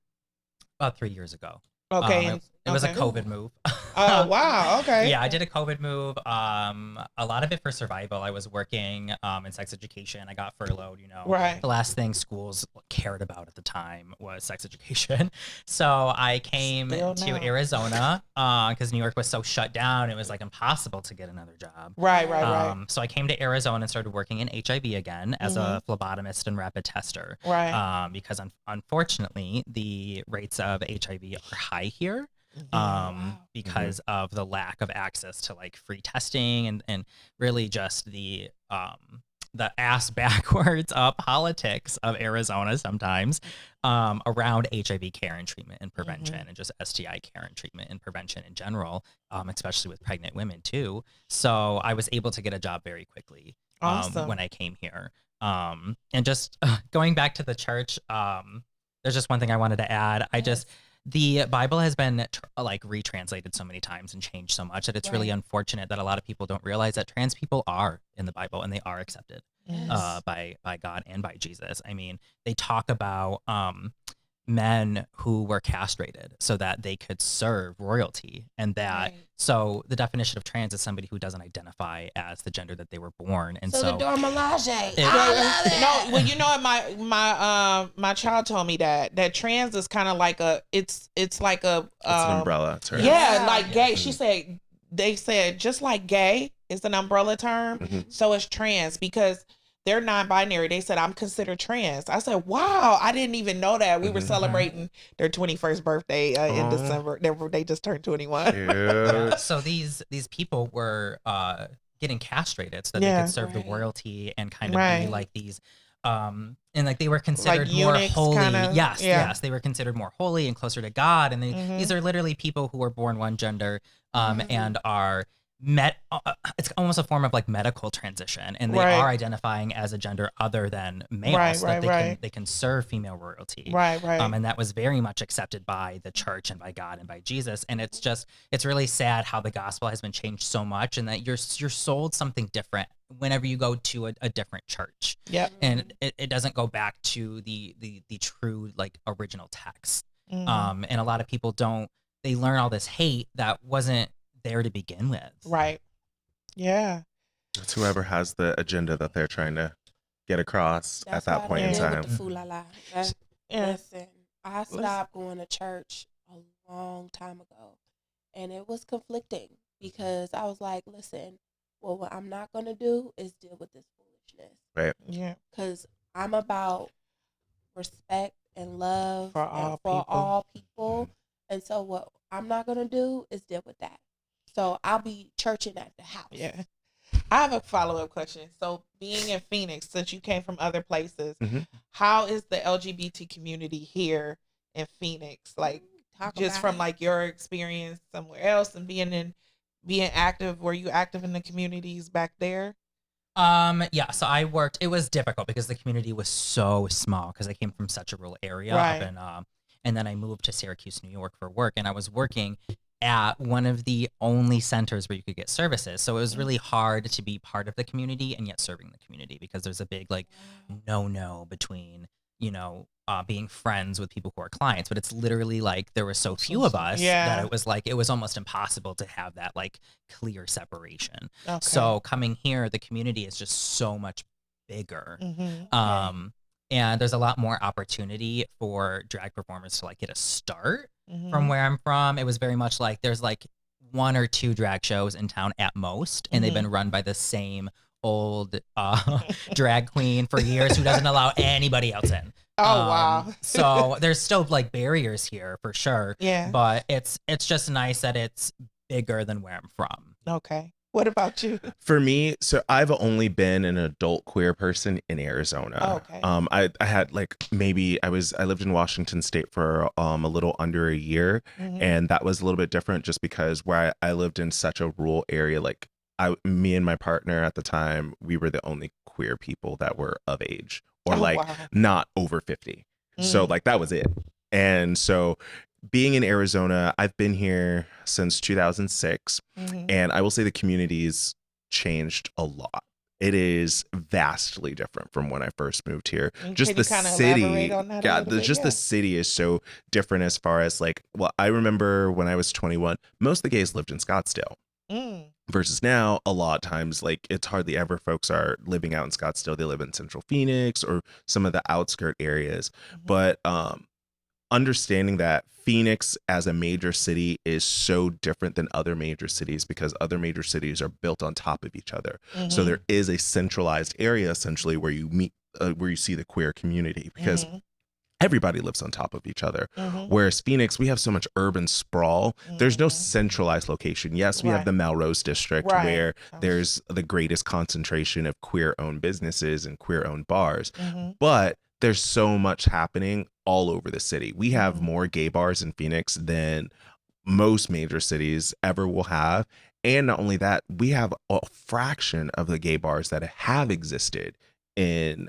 About 3 years ago. Okay. It was a okay. COVID move. Oh, wow. Okay. Yeah, I did a COVID move. A lot of it for survival. I was working in sex education. I got furloughed, you know. Right. The last thing schools cared about at the time was sex education. So I came Still to now. Arizona because New York was so shut down. It was like impossible to get another job. Right. So I came to Arizona and started working in HIV again as a phlebotomist and rapid tester. Right. Because unfortunately, the rates of HIV are high here. Wow. Because of the lack of access to like free testing and really just the ass backwards politics of Arizona sometimes around HIV care and treatment and prevention and just STI care and treatment and prevention in general, especially with pregnant women too. So I was able to get a job very quickly Awesome. when I came here. And just going back to the church, there's just one thing I wanted to add. The Bible has been like retranslated so many times and changed so much that it's really unfortunate that a lot of people don't realize that trans people are in the Bible and they are accepted by God and by Jesus. I mean, they talk about men who were castrated so that they could serve royalty, and that so the definition of trans is somebody who doesn't identify as the gender that they were born. And So the Dormelage. I love it. No, well, you know what, my child told me that trans is kind of like it's like a It's an umbrella term. Yeah, like gay. She said they said just like gay is an umbrella term, so is trans because they're non-binary. They said I'm considered trans. I said, wow, I didn't even know that. We were celebrating their 21st birthday in December. They just turned 21. Yeah. so these people were getting castrated so that they could serve the royalty and kind of be like these and like they were considered Like more eunuchs holy. kinda? Yes, they were considered more holy and closer to God. And these are literally people who were born one gender and are it's almost a form of like medical transition, and they are identifying as a gender other than male, so that they can serve female royalty. Right. And that was very much accepted by the church and by God and by Jesus. And it's really sad how the gospel has been changed so much, and that you're sold something different whenever you go to a different church. Yep. And it doesn't go back to the true like original text. Mhm. And a lot of people they learn all this hate that wasn't there to begin with. Right. Yeah. It's whoever has the agenda that they're trying to get across That's at that why I point in don't deal time. with the fool-la-la. Yeah. Listen, I stopped going to church a long time ago, and it was conflicting because I was like, listen, well, what I'm not going to do is deal with this foolishness. Right. Yeah. Because I'm about respect and love For all and for people. all people. And so what I'm not going to do is deal with that. So I'll be churching at the house. Yeah. I have a follow-up question. So being in Phoenix, since you came from other places, Mhm. how is the LGBT community here in Phoenix? Like Talk just about from it. like your experience somewhere else and being active, were you active in the communities back there? Yeah, so I worked, it was difficult because the community was so small because I came from such a rural area Right. up in, and then I moved to Syracuse, New York for work, and I was working at one of the only centers where you could get services. So it was really hard to be part of the community and yet serving the community because there's a big like no between, being friends with people who are clients, but it's literally like there were so few of us Yeah. that it was almost impossible to have that like clear separation. Okay. So coming here, the community is just so much bigger. Mhm. And there's a lot more opportunity for drag performers to like get a start Mhm. from where I'm from. It was very much like there's like 1 or 2 drag shows in town at most, and they've been run by the same old drag queen for years who doesn't allow anybody else in. Oh, wow. So there's still like barriers here for sure. Yeah. But it's just nice that it's bigger than where I'm from. Okay. What about you? For me, so I've only been an adult queer person in Arizona. Oh, okay. I had like I lived in Washington State for a little under a year, and that was a little bit different just because where I lived in such a rural area. Like me and my partner at the time, we were the only queer people that were of age or wow. not over 50. So like that was it. And so being in Arizona, I've been here since 2006, and I will say the community's changed a lot. It is vastly different from when I first moved here. Just the city, the city is so different as far as like, well, I remember when I was 21, most of the gays lived in Scottsdale. Versus now, a lot of times, like it's hardly ever folks are living out in Scottsdale. They live in Central Phoenix or some of the outskirt areas. But understanding that Phoenix as a major city is so different than other major cities because other major cities are built on top of each other. So there is a centralized area essentially where you meet, where you see the queer community because everybody lives on top of each other. Whereas Phoenix, we have so much urban sprawl. There's no centralized location. Yes, we have the Melrose district where there's the greatest concentration of queer-owned businesses and queer-owned bars. But there's so much happening all over the city. We have more gay bars in Phoenix than most major cities ever will have. And not only that, we have a fraction of the gay bars that have existed in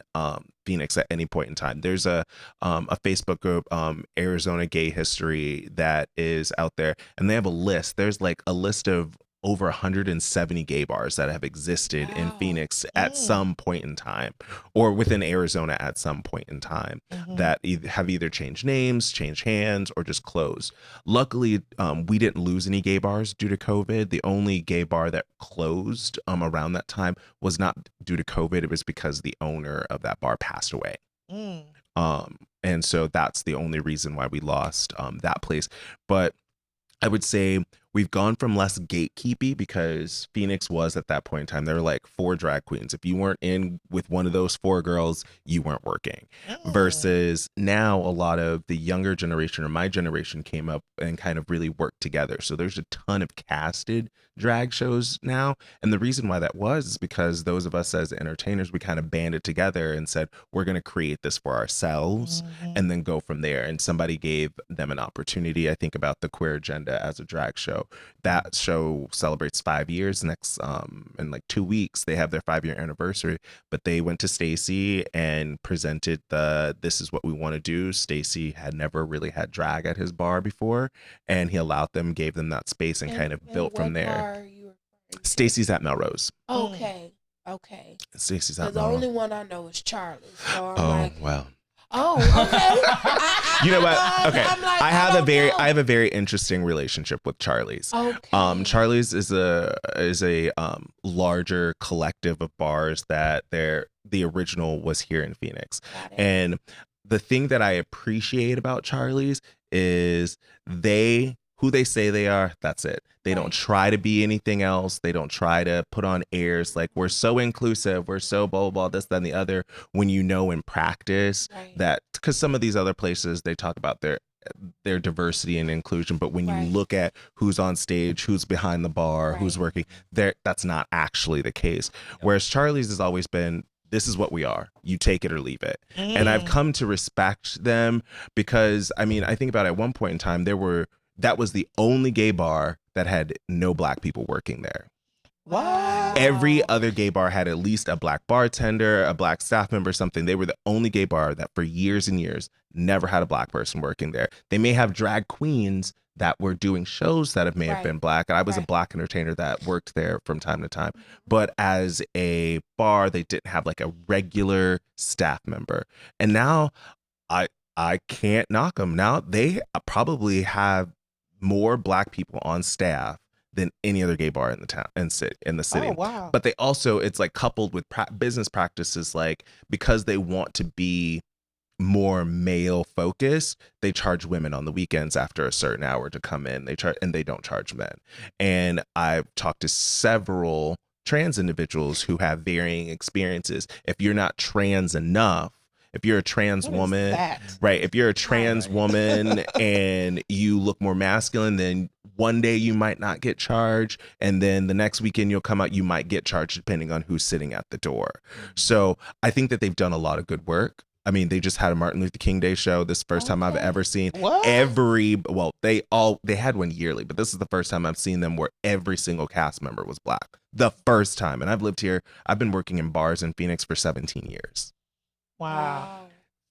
Phoenix at any point in time. There's a Facebook group, Arizona Gay History, that is out there, and they have a list. There's like a list of over 170 gay bars that have existed in Phoenix at some point in time, or within Arizona at some point in time, that have either changed names, changed hands, or just closed. Luckily, we didn't lose any gay bars due to COVID. The only gay bar that closed around that time was not due to COVID. It was because the owner of that bar passed away. And so that's the only reason why we lost that place. But I would say we've gone from less gatekeepy because Phoenix was at that point in time, there were like 4 drag queens. If you weren't in with one of those 4 girls, you weren't working. Versus now a lot of the younger generation or my generation came up and kind of really worked together. So there's a ton of casted drag shows now. And the reason why that was is because those of us as entertainers, we kind of banded together and said, we're going to create this for ourselves and then go from there. And somebody gave them an opportunity. I think about the Queer Agenda as a drag show. That show celebrates 5 years next in like 2 weeks. They have their 5-year anniversary, but they went to Stacy and presented this is what we want to do. Stacy had never really had drag at his bar before, and he allowed them, gave them that space, and kind of built from there. Stacy's at Melrose. Okay. Okay. Stacy's Because out. the only one I know is Charlie. So I'm Oh like, well. oh, okay. You know what? I Okay, I'm like, I have know. I have a very interesting relationship with Charlie's. Okay. Charlie's is a larger collective of bars that the original was here in Phoenix. Got it. And the thing that I appreciate about Charlie's is who they say they are, that's it. They don't try to be anything else. They don't try to put on airs like we're so inclusive, we're so blah, blah, this, then the other, when you know in practice that, because some of these other places, they talk about their diversity and inclusion, but when you look at who's on stage, who's behind the bar, who's working, that's not actually the case. Whereas Charlie's has always been, this is what we are. You take it or leave it. And I've come to respect them because, I mean, I think about at one point in time, that was the only gay bar that had no black people working there. What? Every other gay bar had at least a black bartender, a black staff member, something. They were the only gay bar that for years and years never had a black person working there. They may have drag queens that were doing shows that may have been black. I was a black entertainer that worked there from time to time. But as a bar, they didn't have like a regular staff member. And now I can't knock them. Now they probably have more black people on staff than any other gay bar in the town in the city. Oh, wow. But they also, it's like coupled with business practices, like because they want to be more male focused, they charge women on the weekends after a certain hour to come in. And they don't charge men. And I've talked to several trans individuals who have varying experiences. If you're not trans enough, if you're a trans woman, right? If you're a trans woman and you look more masculine, then one day you might not get charged. And then the next weekend you'll come out, you might get charged depending on who's sitting at the door. So I think that they've done a lot of good work. I mean, they just had a Martin Luther King Day show. This is the first time I've ever seen they had one yearly, but this is the first time I've seen them where every single cast member was black. The first time. And I've lived here. I've been working in bars in Phoenix for 17 years. Wow.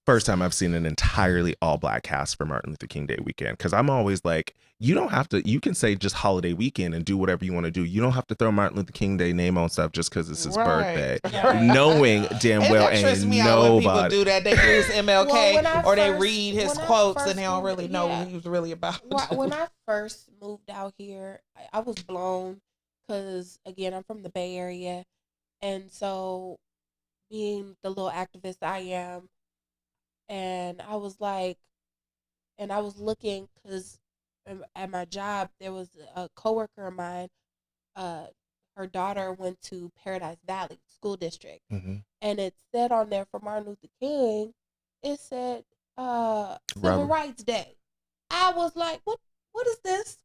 First time I've seen an entirely all black cast for Martin Luther King Day weekend. Cause I'm always like, you don't have to, you can say just holiday weekend and do whatever you want to do. You don't have to throw Martin Luther King Day name on stuff just cause it's his birthday. Knowing damn well ain't me nobody. Out when people do that. They use MLK or they read his quotes and they don't really know what he was really about. When I first moved out here, I was blown because again, I'm from the Bay Area. And so being the little activist I am, and I was like, and I was looking because at my job, there was a coworker of mine, her daughter went to Paradise Valley School District. And it said on there for Martin Luther King, it said Civil Rights Day. I was like, what is this?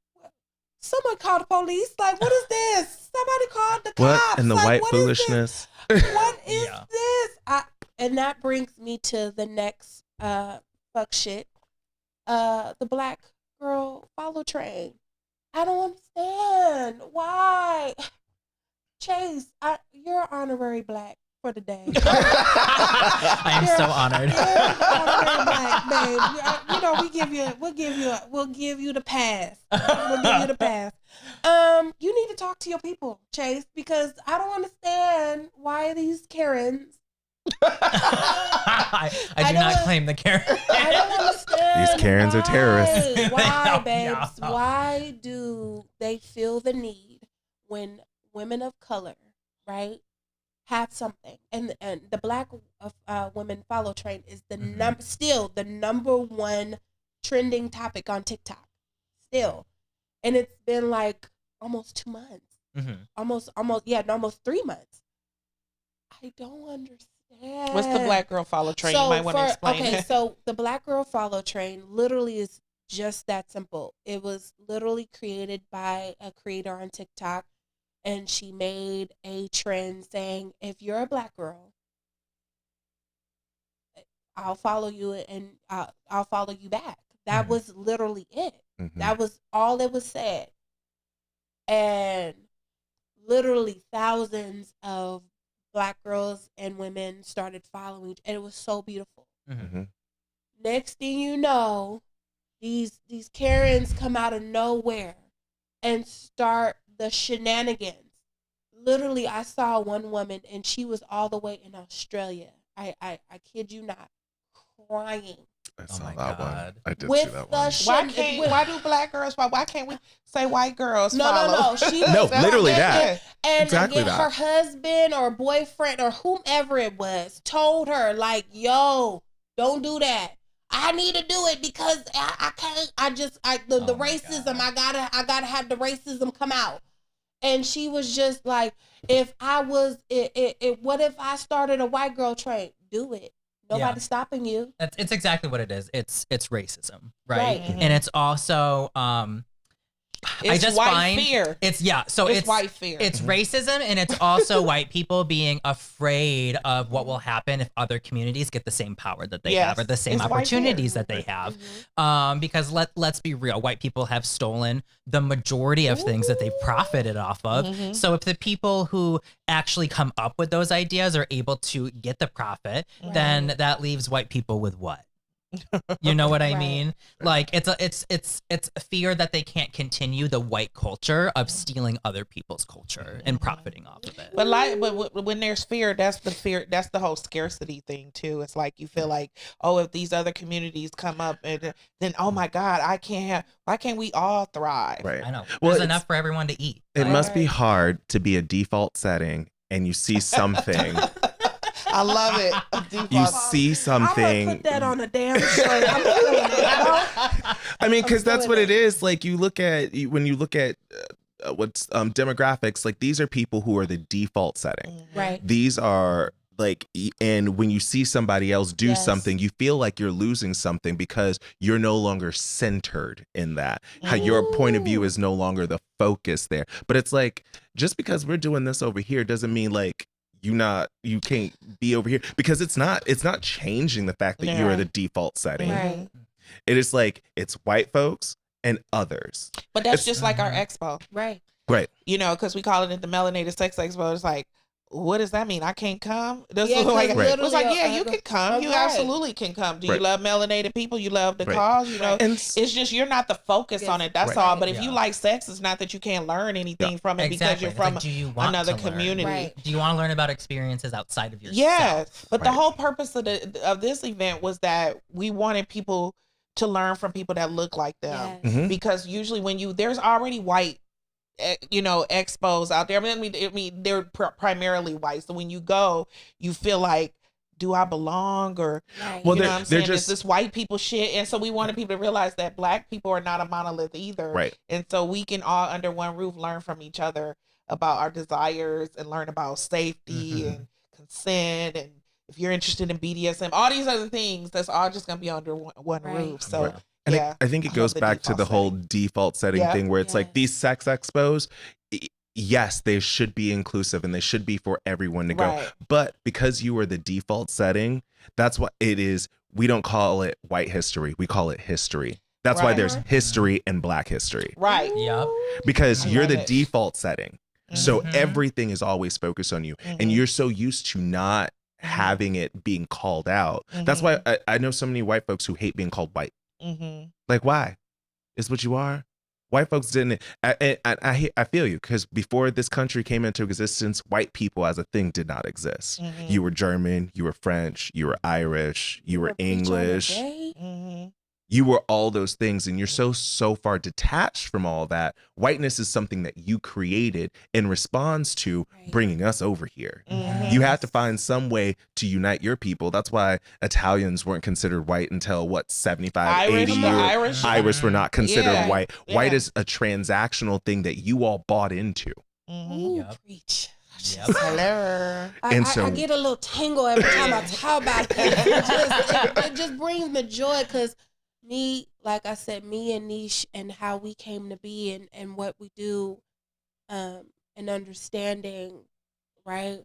Someone called the police. Like, what is this? Somebody called the cops. What? And the white foolishness. What is this? And that brings me to the next fuck shit. The black girl follow train. I don't understand. Why? Chase, you're honorary black for the day. I am so honored. You're honorary black, babe. You know, we'll give you the pass. We'll give you the pass. You need to talk to your people, Chase, because I don't understand why these Karens. I do not claim the Karen. I don't understand. These Karens are terrorists. Why, babes? Why do they feel the need when women of color, right, have something, and the black women follow train is the still the number one trending topic on TikTok, still, and it's been like almost 2 months, almost 3 months. I don't understand. What's the black girl follow train? You might want to explain. Okay, so the black girl follow train literally is just that simple. It was literally created by a creator on TikTok, and she made a trend saying, if you're a black girl, I'll follow you and I'll follow you back. That was literally it. That was all it was said. And literally thousands of black girls and women started following, and it was so beautiful. Next thing you know, these Karens come out of nowhere and start the shenanigans. literally, I saw one woman, and she was all the way in Australia. I kid you not, crying. I saw my that one. God. I did With see that the one. Why do black girls follow? Why can't we say white girls No. follow? She No, was literally and- that. And Exactly again, that. her husband or boyfriend or whomever it was told her, like, yo, don't do that. I need to do it because I can't. The racism. God. I gotta have the racism come out. And she was just like, if I was, what if I started a white girl train? Do it. Nobody's stopping you. It's exactly what it is. It's racism, right? Right. And it's also It's I just white find fear. it's It's white fear. It's racism, and it's also white people being afraid of what will happen if other communities get the same power that they Yes, have or the same it's white fear. opportunities that they have. Because let's be real, white people have stolen the majority of things that they've profited off of. Mhm. So if the people who actually come up with those ideas are able to get the profit, then that leaves white people with what? You know what I Right. mean? Like it's a fear that they can't continue the white culture of stealing other people's culture and profiting off of it. But when there's fear, that's the whole scarcity thing too. It's like you feel like, oh, if these other communities come up, and then oh my God, why can't we all thrive? Right. I know. Well, There's it's- enough for everyone to eat. It Like, must be hard to be a default setting and you see something. I love it. You see I'm something. gonna put that on a damn shirt. I'm feeling it. I mean, because that's feeling what it it. is. Like when you look at what's demographics, like these are people who are the default setting. Right. These are like, and when you see somebody else do Yes. something, you feel like you're losing something because you're no longer centered in that. How your point of view is no longer the focus there. But it's like, just because we're doing this over here doesn't mean like you can't be over here, because it's not changing the fact that you are Right. the default setting. Right. It is like, it's white folks and others. But that's It's- just like our expo, Right. Right. you know, because we call it the Melanated Sex Expo. It's like, what does that mean? I can't come? That's Yeah, 'cause like, Right. it was like, yeah, you can come. You right. absolutely can come. Do Right. you love melanated people? You love the Right. cause? You know, And it's just you're not the focus on it. That's Right. all. But if Yeah. you like sex, it's not that you can't learn anything from it because exactly. you're It's from like, do you want another to learn? community. Right. Do you want to learn about experiences outside of yourself? Yes, but the Right. whole purpose of this event was that we wanted people to learn from people that look like them. Yes. Mhm. Because usually when there's already white expos out there. I mean they're primarily white. So when you go, you feel like, do I belong? Or Right. Well, you know they're- what I'm they're saying? just- It's this white people shit. And so we wanted people to realize that black people are not a monolith either. Right. And so we can all under one roof learn from each other about our desires and learn about safety Mhm. and consent, and if you're interested in BDSM, all these other things, that's all just gonna be under one Right. roof. So Right. And yeah, I think it I goes love the back to the default whole setting. default setting Yeah. thing where it's like Yes. these sex expos, yes, they should be inclusive and they should be for everyone to go. Right. But because you are the default setting, that's what it is. We don't call it white history. We call it history. That's why Right. there's history and black history, Right. Yep. because I you're love the it. default setting. So Mhm. everything is always focused on you. And Mhm. you're so used to not having it being called out. That's Mhm. why I know so many white folks who hate being called white. Mm-hmm. Like, why? It's what you are. White folks didn't. I feel you, because before this country came into existence, white people as a thing did not exist. Mm-hmm. You were German, you were French, you were Irish, you were English. Mm-hmm. You were all those things, and you're so far detached from all that. Whiteness is something that you created in response to Right. bringing us over here. Mhm. You have to find some way to unite your people. That's why Italians weren't considered white until what, 75, Irish, 80 the years. Irish. Irish were not considered Yeah. white. Yeah. White is a transactional thing that you all bought into. Mm-hmm. Ooh, Yep. preach. Yep. Hello. And I so- get a little tingle every time I talk about it. It just brings me joy, because me, like I said, me and Niche and how we came to be and what we do, and understanding, right?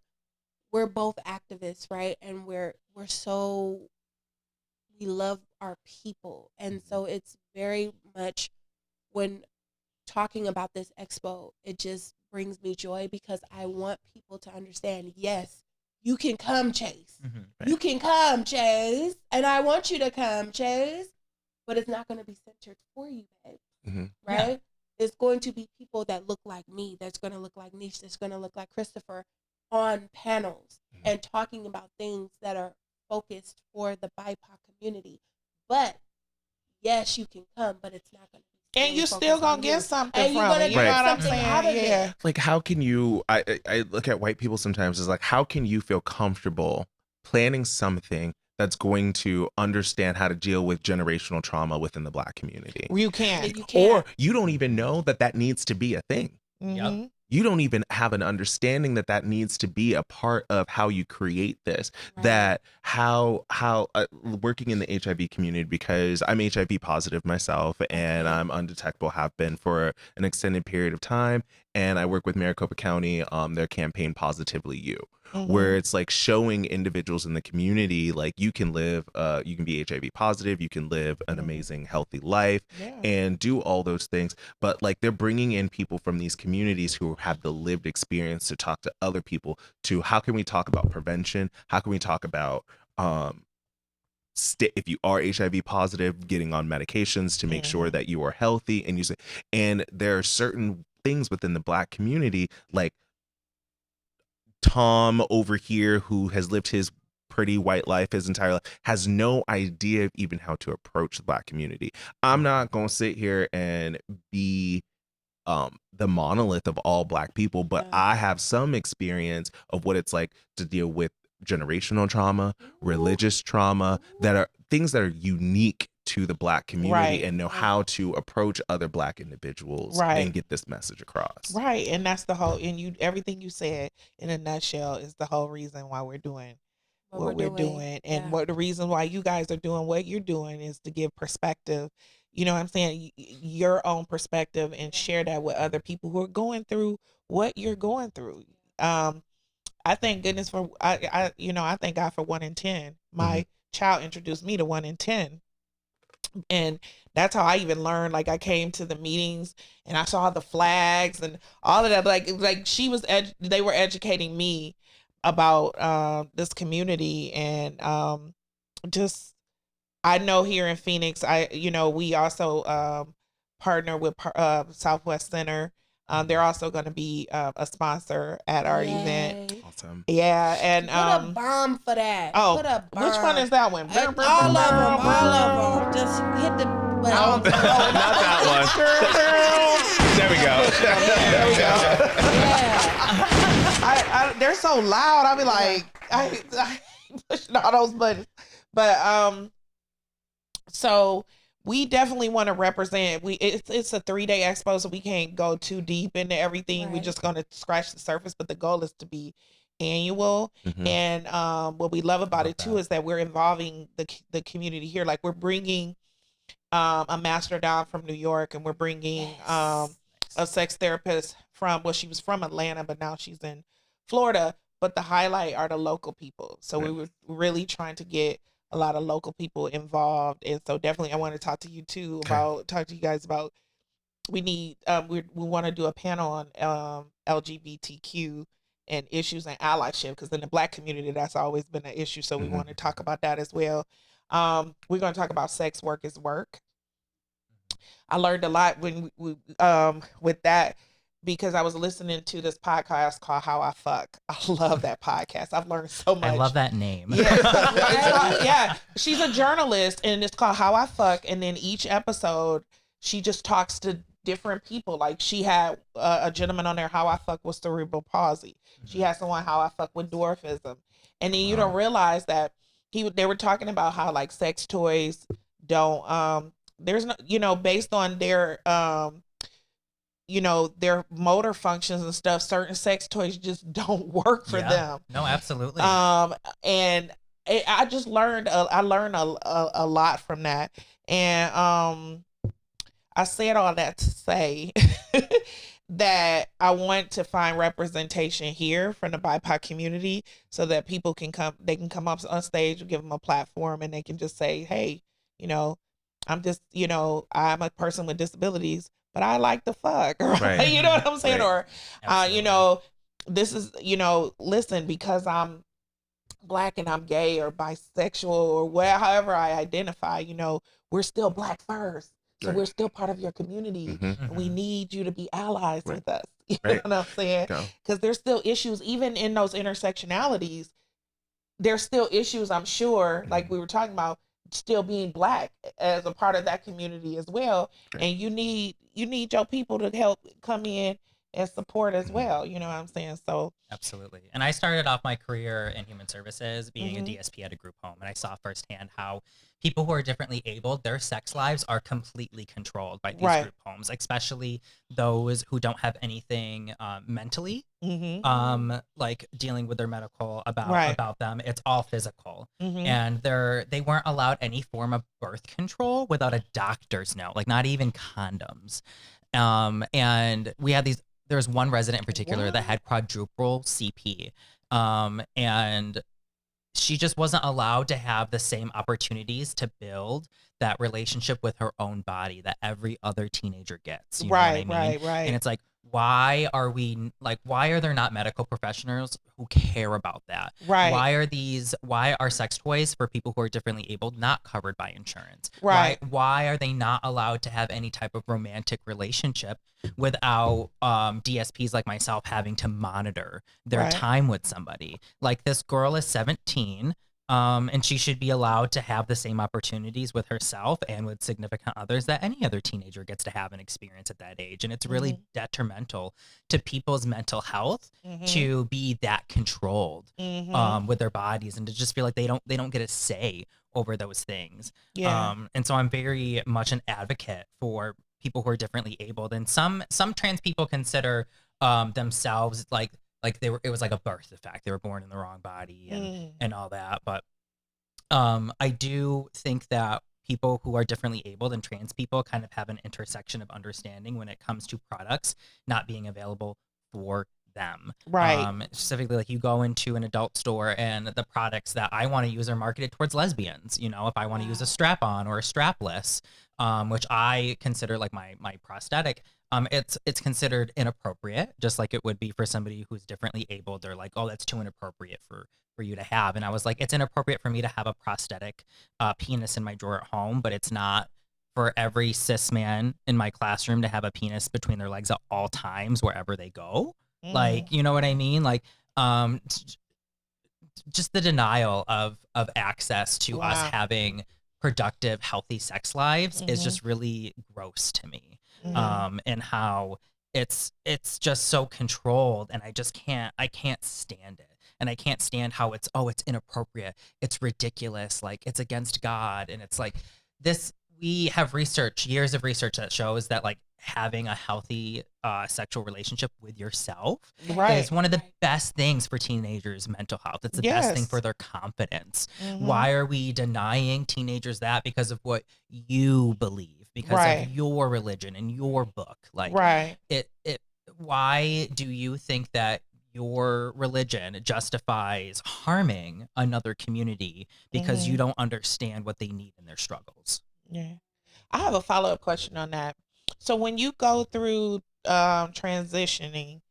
We're both activists, right? And we love our people. And so it's very much, when talking about this expo, it just brings me joy, because I want people to understand, yes, you can come, Chase. Mhm. You can come, Chase. And I want you to come, Chase. But it's not going to be centered for you, babe. Mhm. Right? It's going to be people that look like me, that's going to look like Niche, that's going to look like Kristofer on panels and talking about things that are focused for the BIPOC community. But yes, you can come, but it's not going to be. And you still gonna get something and from it. You know what I'm saying? Yeah. Like, how can you? I look at white people sometimes as like, how can you feel comfortable planning something that's going to understand how to deal with generational trauma within the Black community? You can't. Or you don't even know that that needs to be a thing. Mm-hmm. You don't even have an understanding that that needs to be a part of how you create this. Right. That how working in the HIV community, because I'm HIV positive myself and I'm undetectable, have been for an extended period of time, and I work with Maricopa County, their campaign Positively You, where it's like showing individuals in the community like you can live, you can be HIV positive, you can live an amazing healthy life and do all those things, but like they're bringing in people from these communities who have the lived experience to talk to other people to how can we talk about prevention, how can we talk about if you are HIV positive, getting on medications to make sure that you are healthy and using, and there are certain things within the Black community, like Tom over here, who has lived his pretty white life his entire life, has no idea of even how to approach the Black community. I'm not gonna sit here and be the monolith of all Black people, but I have some experience of what it's like to deal with generational trauma, religious trauma, that are things that are unique to the Black community, and know how to approach other Black individuals and get this message across. Right. And that's the whole, and everything you said in a nutshell is the whole reason why we're doing what we're doing. And what the reason why you guys are doing what you're doing is to give perspective, you know what I'm saying, your own perspective, and share that with other people who are going through what you're going through. I thank goodness for, I thank God for 1 in 10. My child introduced me to 1 in 10. And that's how I even learned. Like, I came to the meetings and I saw the flags and all of that. Like they were educating me about this community, and just, I know here in Phoenix, we also partner with Southwest Center. They're also going to be a sponsor at our event. Awesome. Yeah, and put a bomb for that. Oh, put a bomb. which one is that one? All of them. Just hit the button. Not that one. There we go. Yeah. They're so loud. I be like, I pushing all those buttons. But so we definitely want to represent. It's a 3-day expo, so we can't go too deep into everything. We're just going to scratch the surface, but the goal is to be annual. And what we love about it too is that we're involving the community here. Like, we're bringing a master down from New York, and we're bringing a sex therapist she was from Atlanta, but now she's in Florida. But the highlight are the local people. So we were really trying to get a lot of local people involved. And so definitely I want to talk to you too talk to you guys about, we need, we want to do a panel on LGBTQ and issues and allyship, because in the Black community, that's always been an issue. So we want to talk about that as well. We're going to talk about sex work is work. I learned a lot when we with that, because I was listening to this podcast called How I Fuck. I love that podcast. I've learned so much. I love that name. Yeah. She's a journalist, and it's called How I Fuck. And then each episode, she just talks to different people. Like, she had a gentleman on there, How I Fuck with cerebral palsy. She has someone, How I Fuck with dwarfism. And then you don't realize that they were talking about how, like, sex toys don't, there's no, based on their, their motor functions and stuff, certain sex toys just don't work for them. No, absolutely. And I just learned, I learned a lot from that. And I said all that to say that I want to find representation here from the BIPOC community, so that people can come up on stage, and give them a platform, and they can just say, hey, I'm just, I'm a person with disabilities, but I like the fuck, right? You know what I'm saying? Or, this is, listen, because I'm Black and I'm gay or bisexual or however I identify, we're still Black first. So we're still part of your community. And we need you to be allies with us. You know what I'm saying? Because there's still issues, even in those intersectionalities, there's still issues, I'm sure, like we were talking about, still being Black as a part of that community as well. And you need your people to help come in and support as well. You know what I'm saying? So absolutely. And I started off my career in human services being a DSP at a group home, and I saw firsthand how people who are differently abled, their sex lives are completely controlled by these group homes, especially those who don't have anything mentally, like dealing with their medical about them. It's all physical, and they weren't allowed any form of birth control without a doctor's note, like not even condoms. And we had there was one resident in particular that had quadruple CP, and she just wasn't allowed to have the same opportunities to build that relationship with her own body that every other teenager gets. You know what I mean? Right. And it's like, why are there not medical professionals who care about that? Why are sex toys for people who are differently abled not covered by insurance? Why are they not allowed to have any type of romantic relationship without DSPs like myself having to monitor their time with somebody? Like, this girl is 17. And she should be allowed to have the same opportunities with herself and with significant others that any other teenager gets to have and experience at that age. And it's really detrimental to people's mental health to be that controlled with their bodies, and to just feel like they don't get a say over those things. And so I'm very much an advocate for people who are differently abled. And some trans people consider themselves like it was like a birth defect. They were born in the wrong body and all that. But I do think that people who are differently abled and trans people kind of have an intersection of understanding when it comes to products not being available for them. Specifically, like, you go into an adult store and the products that I want to use are marketed towards lesbians. You know, if I want to use a strap-on or a strapless, which I consider like my prosthetic, it's considered inappropriate, just like it would be for somebody who's differently abled. They're like, oh, that's too inappropriate for you to have. And I was like, it's inappropriate for me to have a prosthetic penis in my drawer at home, but it's not for every cis man in my classroom to have a penis between their legs at all times wherever they go. Like, you know what I mean? Like, just the denial of access to us having productive, healthy sex lives is just really gross to me. And how it's just so controlled, and I can't stand it. And I can't stand how it's inappropriate, it's ridiculous, like it's against God. And it's like this, we have years of research that shows that like having a healthy sexual relationship with yourself is one of the best things for teenagers' mental health. It's the best thing for their confidence. Why are we denying teenagers that? Because of what you believe, because of your religion and your book. Like, why do you think that your religion justifies harming another community because you don't understand what they need in their struggles? I have a follow-up question on that. So when you go through transitioning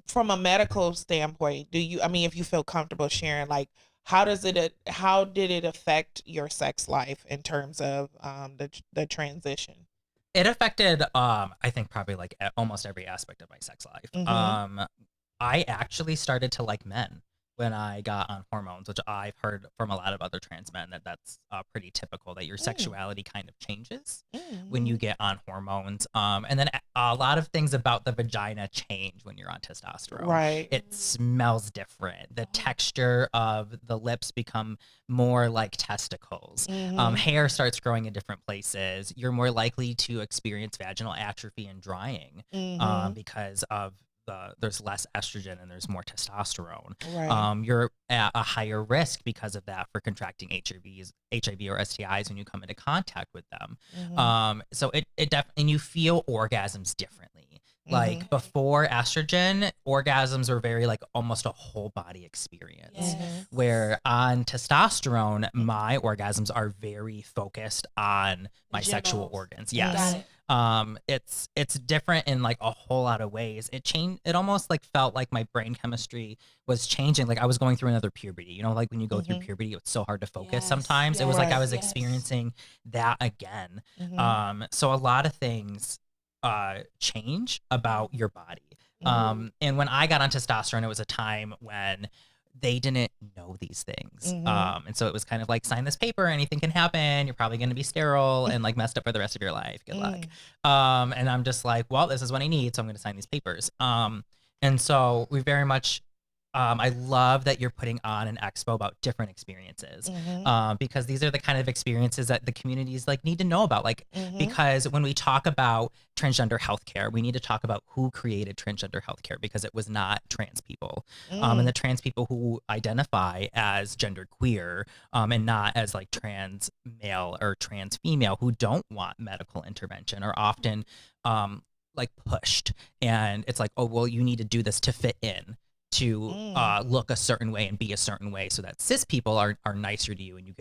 from a medical standpoint, if you feel comfortable sharing, like, how did it affect your sex life in terms of the transition? It affected, I think, probably like almost every aspect of my sex life. I actually started to like men when I got on hormones, which I've heard from a lot of other trans men that's pretty typical, that your sexuality kind of changes when you get on hormones. And then a lot of things about the vagina change when you're on testosterone. It smells different. The texture of the lips become more like testicles. Hair starts growing in different places. You're more likely to experience vaginal atrophy and drying because of there's less estrogen and there's more testosterone. You're at a higher risk because of that for contracting HIV or STIs when you come into contact with them. So it definitely, and you feel orgasms differently. Like, before estrogen, orgasms are very like almost a whole body experience. Where on testosterone, my orgasms are very focused on my sexual organs. It's different in like a whole lot of ways. It almost like felt like my brain chemistry was changing. Like I was going through another puberty, you know, like when you go through puberty, it's so hard to focus Yes, sometimes. It was like I was yes. experiencing that again. Mm-hmm. So a lot of things change about your body. And when I got on testosterone, it was a time when they didn't know these things. And so it was kind of like, sign this paper, anything can happen. You're probably going to be sterile and like messed up for the rest of your life. Good luck. And I'm just like, well, this is what I need, so I'm going to sign these papers. And so we very much, I love that you're putting on an expo about different experiences, because these are the kind of experiences that the communities like need to know about. Like, because when we talk about transgender healthcare, we need to talk about who created transgender healthcare, because it was not trans people, and the trans people who identify as gender queer, and not as like trans male or trans female, who don't want medical intervention, are often like pushed, and it's like, oh well, you need to do this to fit in, to look a certain way and be a certain way, so that cis people are nicer to you, and you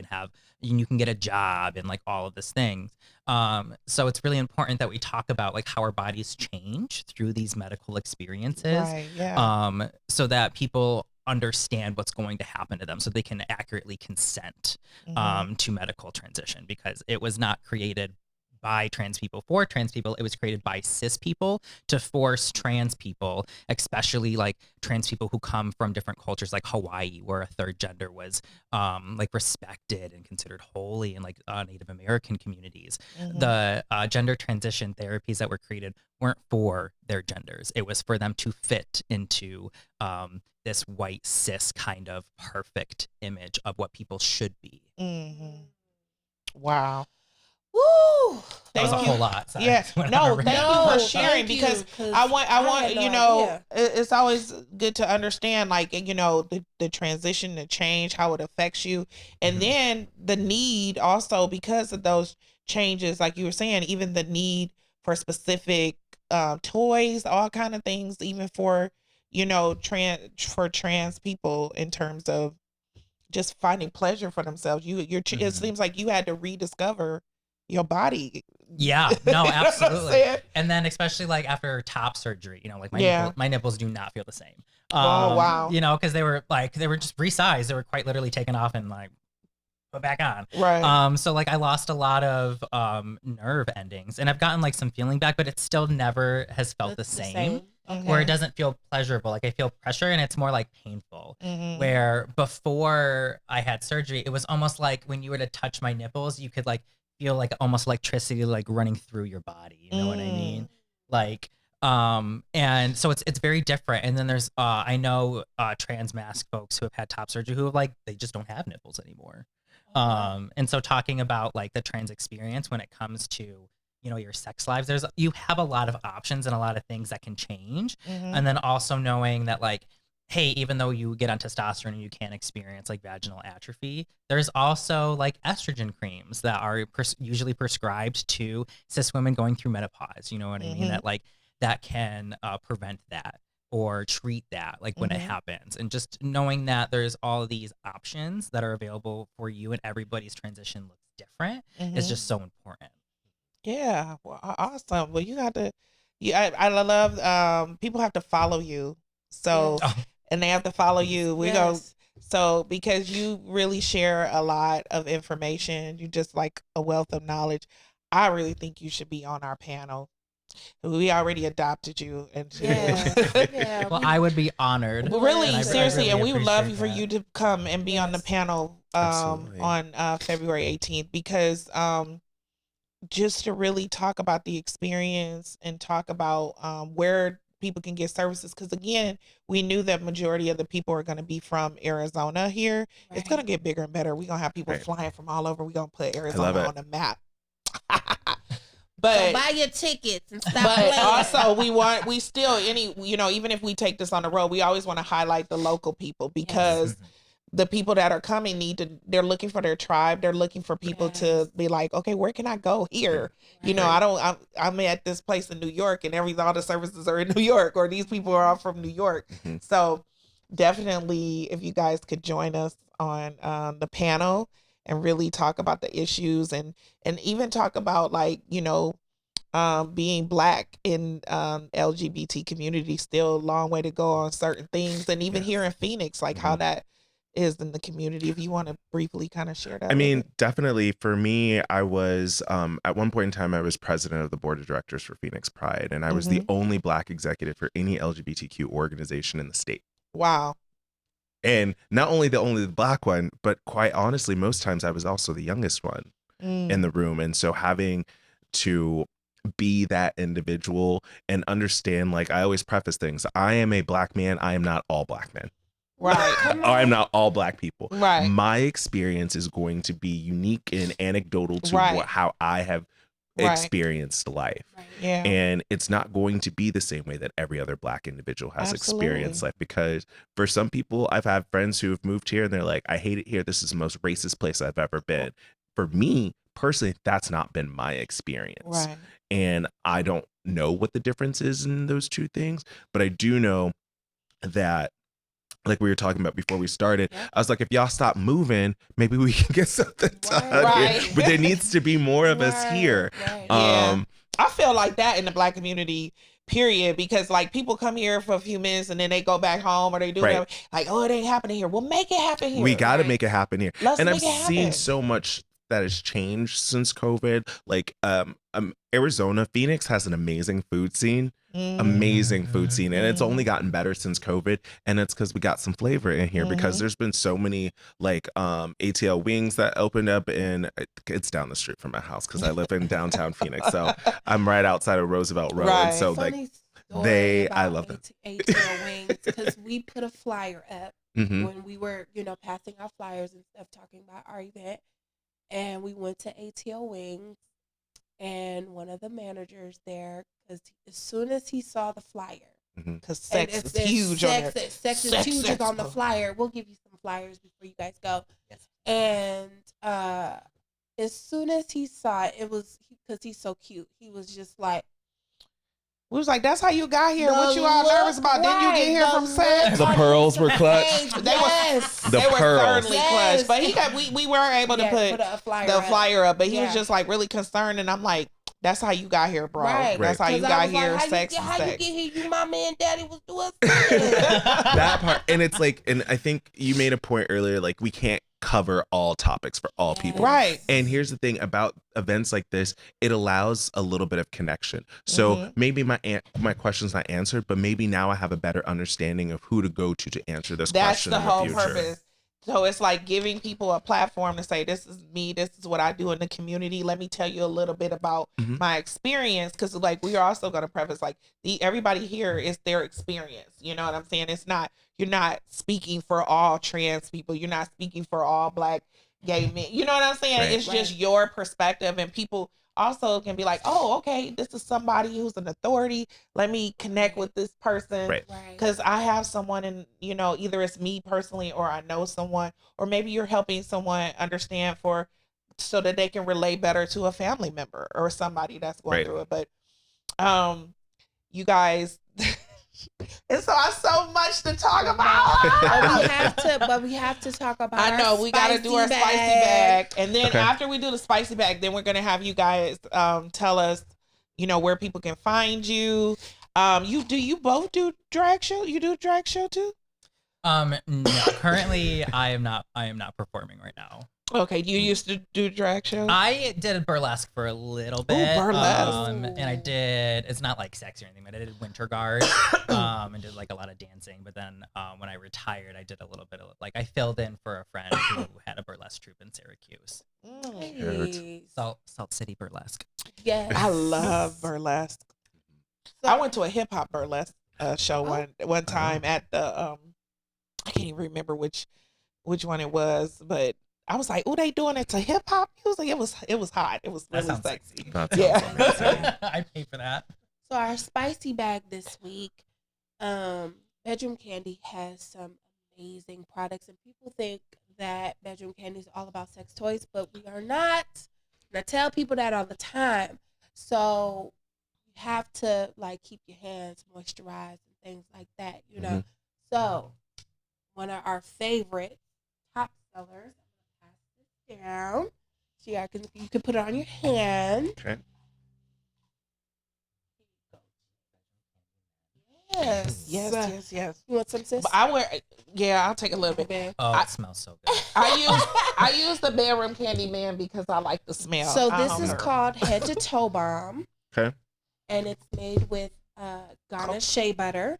can get a job and like all of these things. So it's really important that we talk about like how our bodies change through these medical experiences, Right, yeah. So that people understand what's going to happen to them, so they can accurately consent to medical transition, because it was not created by trans people for trans people. It was created by cis people to force trans people, especially like trans people who come from different cultures like Hawaii, where a third gender was like respected and considered holy in like Native American communities. The gender transition therapies that were created weren't for their genders. It was for them to fit into this white cis kind of perfect image of what people should be. Wow. Woo! That was a Thank you. whole lot. Sorry. Yeah. No, thank you for sharing, thank you, because 'cause I want, had no you know, idea. it's always good to understand, like, you know, the transition, the change, how it affects you. And then the need also, because of those changes, like you were saying, even the need for specific toys, all kind of things, even for, you know, trans people, in terms of just finding pleasure for themselves. It seems like you had to rediscover your body. Yeah, no, absolutely. saying? And then especially like after top surgery, you know, like Yeah. my nipples do not feel the same. Oh, wow. You know, because they were just resized. They were quite literally taken off and like put back on. Right. So like I lost a lot of nerve endings, and I've gotten like some feeling back, but it still never has felt the same. Where it doesn't feel pleasurable. Like I feel pressure, and it's more like painful. Where before I had surgery, it was almost like when you were to touch my nipples, you could like feel like almost electricity like running through your body. You know what I mean? Like, and so it's very different. And then there's I know trans masc folks who have had top surgery who like they just don't have nipples anymore. And so talking about like the trans experience when it comes to, you know, your sex lives, you have a lot of options and a lot of things that can change. And then also knowing that like, hey, even though you get on testosterone and you can experience like vaginal atrophy, there's also like estrogen creams that are usually prescribed to cis women going through menopause. You know what I mean? That like that can prevent that or treat that like when it happens. And just knowing that there's all of these options that are available for you, and everybody's transition looks different is just so important. Yeah. Well, awesome. Well, you got to, I love, people have to follow you. So, and they have to follow you. We go, so because you really share a lot of information, you just like a wealth of knowledge. I really think you should be on our panel. We already adopted you. Well, I would be honored. Really, seriously, and we would love appreciate for that. you to come and be on the panel on February 18th, because just to really talk about the experience and talk about where people can get services, because again, we knew that majority of the people are going to be from Arizona here. It's going to get bigger and better. We're going to have people flying from all over. We're going to put Arizona on the map. But so buy your tickets and stop but playing. Also we still even if we take this on the road, we always want to highlight the local people, because the people that are coming they're looking for their tribe. They're looking for people to be like, okay, where can I go here? You know, I'm at this place in New York, and all the services are in New York, or these people are all from New York. So definitely, if you guys could join us on the panel and really talk about the issues, and even talk about like, you know, being Black in LGBT community, still a long way to go on certain things, and even here in Phoenix, like how that is in the community. If you want to briefly kind of share that. I mean, definitely for me, I was at one point in time, I was president of the board of directors for Phoenix Pride, and I was the only Black executive for any LGBTQ organization in the state. Wow. And not only the only Black one, but quite honestly, most times I was also the youngest one in the room. And so having to be that individual and understand, like I always preface things, I am a Black man. I am not all Black men. Right. I'm not all Black people. Right. My experience is going to be unique and anecdotal to how I have experienced life. Right. Yeah. And it's not going to be the same way that every other Black individual has experienced life, because for some people, I've had friends who have moved here and they're like, I hate it here. This is the most racist place I've ever been. For me personally, that's not been my experience. Right. And I don't know what the difference is in those two things, but I do know that, like we were talking about before we started, I was like, if y'all stop moving, maybe we can get something done. Right. But there needs to be more of us here. Right. I feel like that in the Black community, period, because like people come here for a few minutes and then they go back home, or they do whatever. Like, oh, it ain't happening here. Well, make it happen here. We got to make it happen here. And I've seen so much that has changed since COVID. Like Arizona, Phoenix has an amazing food scene. Amazing food scene, and it's only gotten better since COVID, and it's because we got some flavor in here, because there's been so many like ATL wings that opened up, and it's down the street from my house because I live in downtown Phoenix, so I'm right outside of Roosevelt Road. And so like I love them. ATL wings, because we put a flyer up when we were passing out flyers and stuff talking about our event, and we went to ATL wings, and one of the managers there, because as soon as he saw the flyer, because sex is huge on there. Sex is huge on the flyer. We'll give you some flyers before you guys go. Yes. And as soon as he saw it, was because he's so cute. He was just like, we was like, that's how you got here. What you all nervous about? Didn't you get here from sex? The pearls were clutch. They were certainly clutch. But we were able to put the flyer up. But he was just like really concerned, and I'm like, that's how you got here, bro. Right. That's how you got here. Like, sex. How you get here? You, mama and daddy was doing that part. And it's like, and I think you made a point earlier, like we can't cover all topics for all people. Right. And here's the thing about events like this, it allows a little bit of connection. So maybe my question's not answered, but maybe now I have a better understanding of who to go to answer this question. That's the whole purpose. So it's like giving people a platform to say, this is me, this is what I do in the community. Let me tell you a little bit about my experience. Because like we are also going to preface, like everybody here is their experience. You know what I'm saying? It's not, you're not speaking for all trans people. You're not speaking for all Black gay men. You know what I'm saying? Right. It's just your perspective, and people also can be like, oh, okay, this is somebody who's an authority. Let me connect with this person. Right. Because I have someone in, either it's me personally or I know someone, or maybe you're helping someone understand so that they can relate better to a family member or somebody that's going through it. But you guys, it's so much to talk about. but we have to talk about. I know we got to do our spicy bag, and then after we do the spicy bag, then we're gonna have you guys tell us, where people can find you. You both do drag show? You do drag show too? No, currently I am not performing right now. Okay, you used to do drag shows? I did burlesque for a little bit. Oh, burlesque. And I did, it's not like sexy or anything, but I did winter guard and did like a lot of dancing. But then when I retired, I did a little bit of, like, I filled in for a friend who had a burlesque troupe in Syracuse. Hey. Salt City Burlesque. Yes. I love burlesque. So, I went to a hip hop burlesque show one time at the, I can't even remember which one it was, but I was like, "Oh, they doing it to hip hop music?" It was hot. It was really sexy. Yeah, I pay for that. So our spicy bag this week, Bedroom Candy has some amazing products, and people think that Bedroom Candy is all about sex toys, but we are not. And I tell people that all the time. So you have to like keep your hands moisturized and things like that, So one of our favorite top sellers. Down. So you can put it on your hand. Okay. Yes. You want some, sis? But I'll take a little bit. Okay. Oh, it smells so good. I use the bedroom candy man because I like the smell. So this is called Head to Toe Balm. Okay. And it's made with Ghana shea butter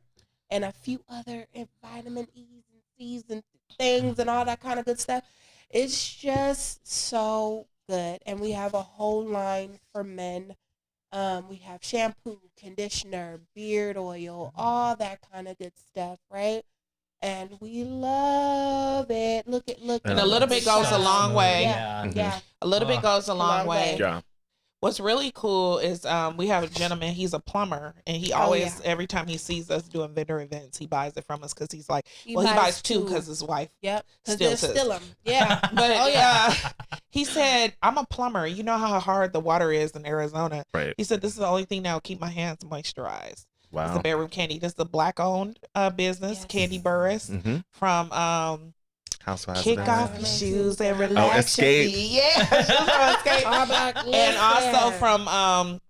and a few other vitamin E's and C's and things and all that kind of good stuff. It's just so good. And we have a whole line for men. We have shampoo, conditioner, beard oil, all that kind of good stuff, right? And we love it. Look. And a little bit goes a long way. Yeah. A little bit goes a long way. Yeah. What's really cool is we have a gentleman, he's a plumber, and he always, every time he sees us doing vendor events, he buys it from us because he's like, he buys two because his wife because still them. Yeah. But he said, I'm a plumber. You know how hard the water is in Arizona. Right. He said, this is the only thing that will keep my hands moisturized. Wow. It's a bedroom candy. This is a black-owned business, Candy Burris, from Housewives. Kick off your shoes and relax. Escape. Escape. And also from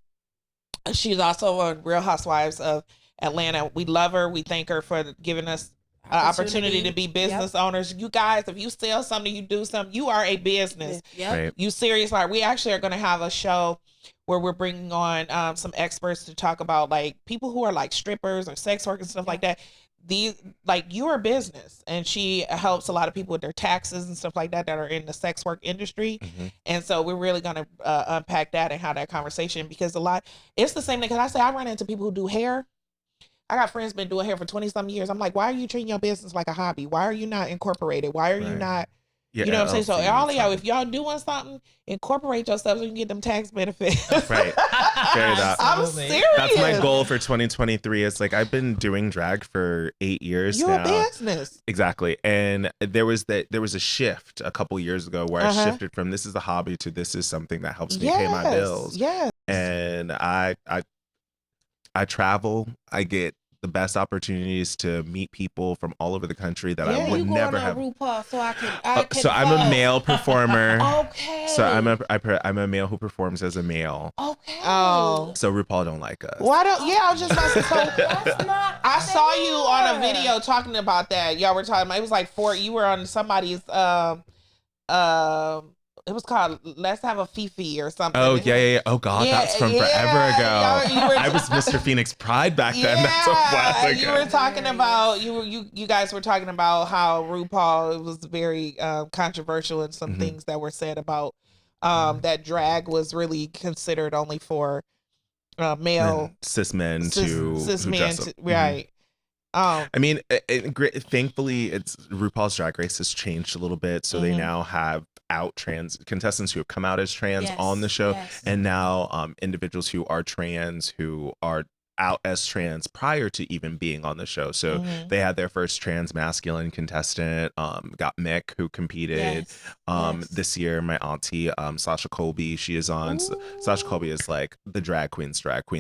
she's also on Real Housewives of Atlanta. We love her. We thank her for giving us an opportunity to be business owners. You guys, if you sell something, you do something, you are a business. Right. You serious? Like, we actually are going to have a show where we're bringing on some experts to talk about like people who are like strippers or sex work and stuff like that. These, like, you're a business, and she helps a lot of people with their taxes and stuff like that are in the sex work industry. And so we're really going to unpack that and have that conversation, because it's the same thing. Cause I run into people who do hair. I got friends been doing hair for 20 some years. I'm like, why are you treating your business like a hobby? Why are you not incorporated? Why are you not, you know what I'm saying? So all y'all, if y'all doing something, incorporate yourself so you can get them tax benefits. Right. I'm serious. That's my goal for 2023. It's like, I've been doing drag for 8 years now. You're a business. Exactly. And there was a shift a couple years ago where I shifted from this is a hobby to this is something that helps me pay my bills. Yes. And I travel. I get the best opportunities to meet people from all over the country that I would never have. RuPaul, so I can So I'm a male performer. Okay. So I'm a male who performs as a male. Okay. Oh. So RuPaul don't like us. Why don't? Yeah, I was just about to say. That's not I saw you on a fair. video talking about that. Y'all were talking about, it was like you were on somebody's it was called Let's Have a Fifi or something. Oh, yeah. Oh, God, that's from forever ago. I was Mr. Phoenix Pride back then. That's a while ago. You were talking about, you guys were talking about how RuPaul, it was very controversial and some things that were said about that drag was really considered only for male. Cis men who dress up. Right. I mean, thankfully, RuPaul's Drag Race has changed a little bit, so they now have out trans contestants who have come out as trans on the show, and now individuals who are trans who are out as trans prior to even being on the show. So they had their first trans masculine contestant, got Mick, who competed this year. My auntie, Sasha Colby, she is on. Sasha Colby is like the drag queen.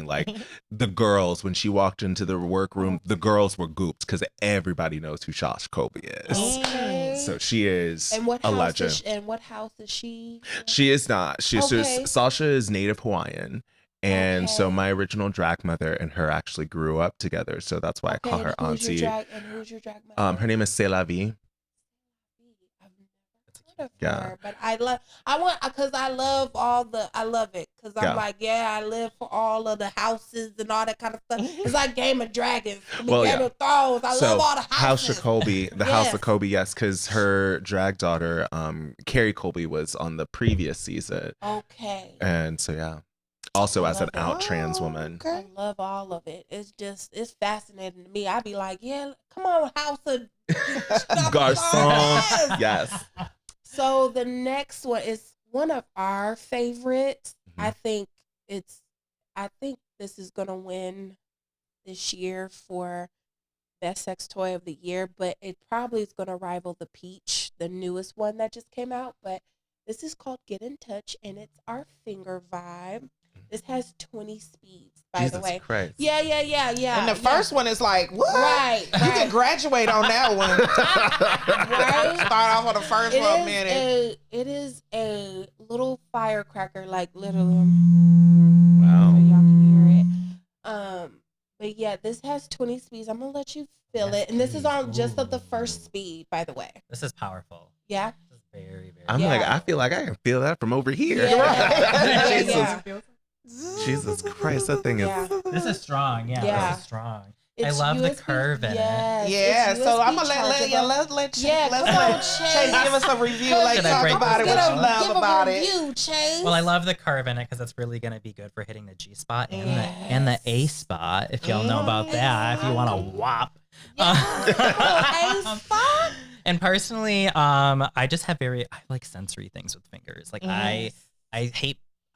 Like the girls, when she walked into the workroom, the girls were gooped because everybody knows who Sasha Colby is. Okay. So she is a legend. And what house is she? She is not. Sasha is Native Hawaiian. And so my original drag mother and her actually grew up together. So that's why I call her auntie. Who's your drag mother? Her name is SLBE. Her, but I love it because I'm like, I live for all of the houses and all that kind of stuff. It's like Game of Dragons, Game of Thrones. I love all the houses. House of Colby, House of Colby, yes, because her drag daughter, Carrie Colby, was on the previous season. Okay. And so also as an out trans woman. I love all of it. It's fascinating to me. I'd be like, come on, House of Garçon. Yes. So the next one is one of our favorites. I think this is gonna win this year for best sex toy of the year, but it probably is gonna rival the Peach, the newest one that just came out. But this is called Get in Touch, and it's our finger vibe. This has 20 speeds, by the way. Christ. Yeah. And the first one is like, what? Right. You can graduate on that one. Right? Start off on the first one, man. It is a little firecracker, like literally. Wow. So y'all can hear it. But But yeah, this has 20 speeds. I'm gonna let you feel Yes, it, and this is on please. just of the Ooh. first speed, by the way. This is powerful. Yeah. This is very, very. I'm Yeah. like, I feel like I can feel that from over here. Yeah. Jesus Christ, that thing is. Yeah. This is strong. Yeah, Yeah. this is strong. It's I love the USB curve in it. yes, Yeah, it's so USB I'm gonna let Yeah, let's come on, let Chase give us a review. Like, Should I talk break about it, this what you down? love Give about a it. review, Chase. Well, I love the curve in it because it's really gonna be good for hitting the G spot and the A spot. If y'all know about that, if you want to whop. A spot. And personally, I just have I like sensory things with fingers. Like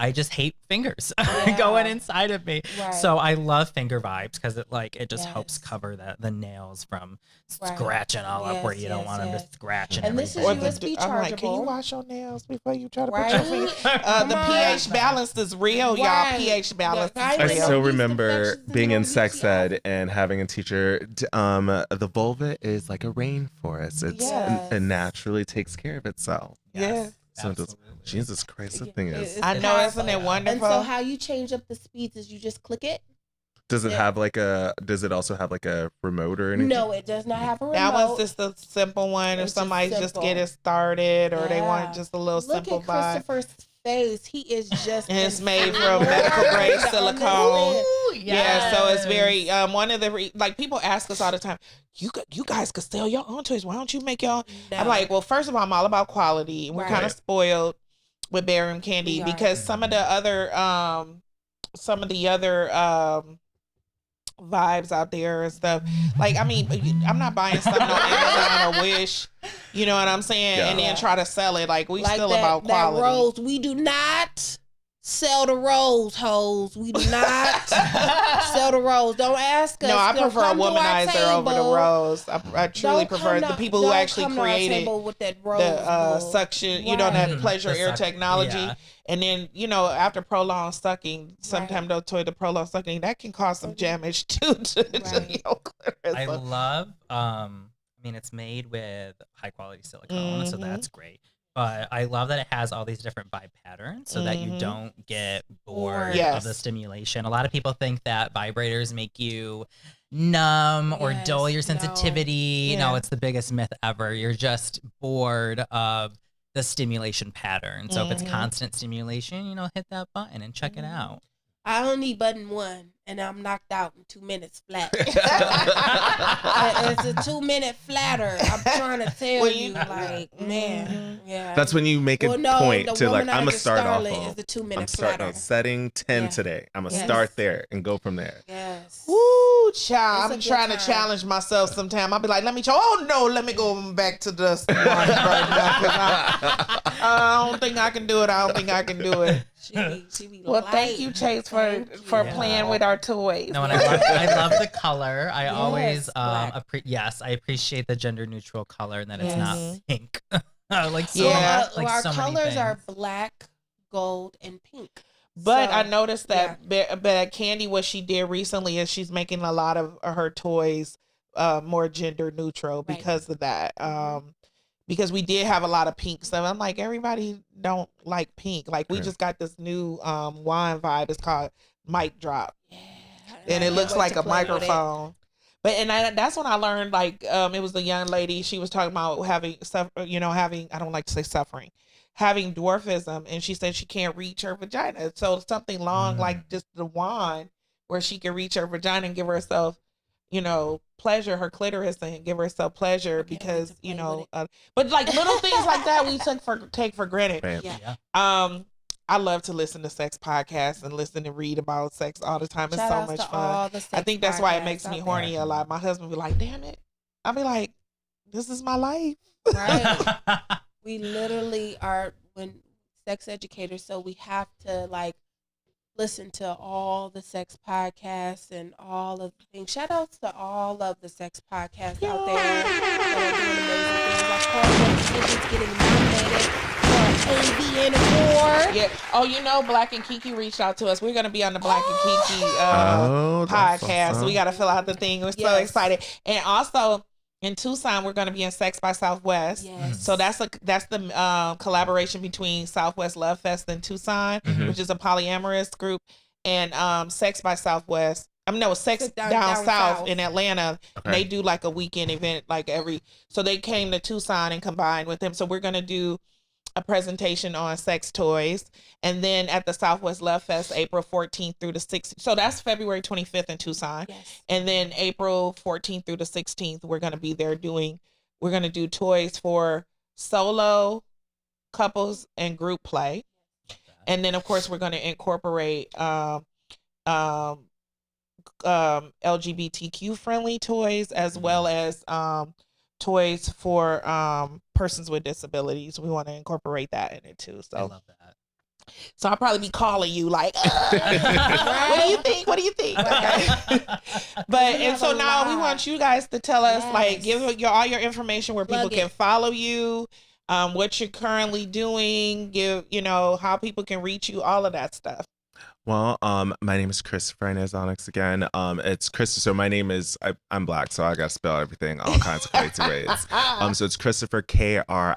I just hate fingers going inside of me. Right. So I love finger vibes because it just helps Yes. cover the nails from Right. scratching all up where Yes, you don't yes, want them yes. to scratch and And this everything. is USB I'm like, can you chargeable. wash your nails before you try to Right. put your finger? Come The on. pH balance is real, y'all. Right. pH balance Yeah, is I Right. real. so Yeast remember infections being in and sex UTI. ed and having a teacher. The vulva is like a rainforest. It's Yes. it naturally takes care of itself. Yeah. So does, Jesus Christ, the thing is. I know, isn't it And wonderful? so how you change up the speeds is you just click it. Does it have like a? Does it also have like a remote or anything? No, it does not have a remote. That one's just a simple one, or It's just somebody just simple. get it started, or they want Yeah. just a little Look simple at vibe. Kristofer's face. He is just. And it's in made full from medical grade word. silicone. Ooh, Yeah, so it's yes. very one of the like people ask us all the time, you guys could sell your own toys. Why don't you make your own? No. I'm like, well, first of all, I'm all about quality, and we're Right. kind of spoiled with Barium Candy We are. because some of the other vibes out there and stuff. Like, I mean, I'm not buying something on Amazon or Wish, you know what I'm saying, and then try to sell it. Like, we like still that, about quality. That rose, we do not sell the rose, hoes. We do not sell the rose. Don't ask us. No, I Don't prefer a come to our womanizer over the table. rose. I truly Don't prefer come the to- people who don't actually come to our created table with that rose the bull. suction, you know, that Right. pleasure The air suck- technology. yeah. And then, you know, after prolonged sucking, sometimes they'll toy the prolonged sucking, that can cause some damage too to Right. your clitoris. I So- love. I mean, it's made with high quality silicone, so that's great. But I love that it has all these different vibe patterns, so that you don't get bored Yes. of the stimulation. A lot of people think that vibrators make you numb or Yes, dull your no. sensitivity. Yeah. No, it's the biggest myth ever. You're just bored of the stimulation pattern. So if it's constant stimulation, you know, hit that button and check it out. I only need button 1, and I'm knocked out in 2 minutes flat. It's a 2-minute flatter. I'm trying to tell Well, you, like, man, yeah. That's when you make a point the to like, I'm gonna Womanizer start off Starlet on. is the 2-minute I'm starting flatter. on setting 10 Yeah. today. I'm gonna Yes. start there and go from there. Yes. Woo, child. It's a I'm good trying to time. challenge myself sometime. I'll be like, let me go back to the one right now. 'Cause I don't think I can do it. She be Well, light. thank you, Chase, for Thank you. playing with our toys. No, and I love the color. I always black. I appreciate the gender neutral color and that it's Yes. not pink. Like so, Yeah. Well, like our so many colors are things. black, gold, and pink. But So, I noticed that but Candy, what she did recently is she's making a lot of her toys more gender neutral Right. because of that. Because we did have a lot of pink stuff. I'm like, everybody don't like pink. Like, we Yeah. just got this new wine vibe. It's called Mic Drop. yeah. And I it can't looks wait like to a play with it. microphone. But that's when I learned, like, it was a young lady. She was talking about having I don't like to say suffering, having dwarfism, and she said she can't reach her vagina. So something long like just the wand, where she can reach her vagina and give herself, you know, pleasure, her clitoris, and give herself pleasure Okay, because to play you know. with But like little things like that, we take for granted. Man. Yeah. Yeah. I love to listen to sex podcasts and listen and read about sex all the time. It's Shout so outs much to fun. all the I sex think that's why it podcasts makes me out horny a lot. My husband be like, damn it. I'll be like, this is my life. there. Right. We literally are sex educators, so we have to like listen to all the sex podcasts and all of the things. Shout outs to all of the sex podcasts out there that are doing amazing things. Like Carl getting nominated for an AVN award. Yeah. Oh, you know, Black and Kiki reached out to us. We're gonna be on the Black and Kiki That's podcast. awesome. We gotta fill out the thing. We're so Yes. excited. And also in Tucson, we're gonna be in Sex by Southwest. Yes. So that's the collaboration between Southwest Love Fest and Tucson, which is a polyamorous group, and Sex by Southwest. No, Sex down south in Atlanta. Okay. And they do like a weekend event so they came to Tucson and combined with them. So we're going to do a presentation on sex toys. And then at the Southwest Love Fest, April 14th through the 16th. So that's February 25th in Tucson. Yes. And then April 14th through the 16th, we're going to be there we're going to do toys for solo, couples, and group play. And then, of course, we're going to incorporate LGBTQ friendly toys as well as toys for persons with disabilities. We want to incorporate that in it too. So I love that. So I'll probably be calling you like, what do you think? What do you think? Okay. So now we want you guys to tell us, give all your information where people can follow you, what you're currently doing, how people can reach you, all of that stuff. Well, my name is KristoferIOnyx again. It's Kristofer. So my name is I'm Black, so I gotta spell everything all kinds of crazy ways. So it's Kristofer, Kristofer,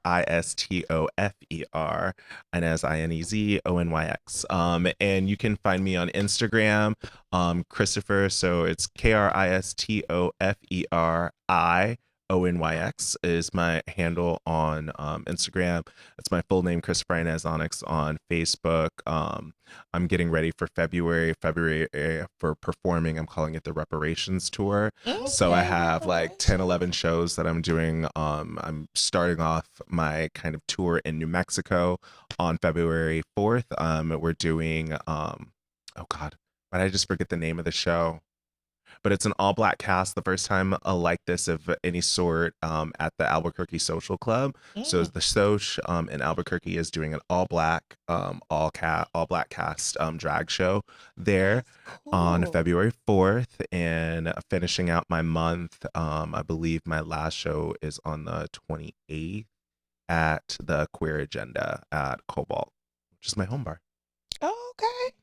Inez, INEZ, ONYX. And you can find me on Instagram, Kristofer. So it's KristoferIOnyx is my handle on Instagram. It's my full name, KristoferIOnyx, on Facebook. I'm getting ready for February for performing. I'm calling it the Reparations Tour. Okay. So I have 10, 11 shows that I'm doing. I'm starting off my kind of tour in New Mexico on February 4th. We're doing, oh God, why did I just forget the name of the show? But it's an all-black cast, the first time like this of any sort at the Albuquerque Social Club. So the Soch in Albuquerque is doing an all-black cast drag show there on February 4th, and finishing out my month. I believe my last show is on the 28th at the Queer Agenda at Cobalt, which is my home bar. Oh, okay.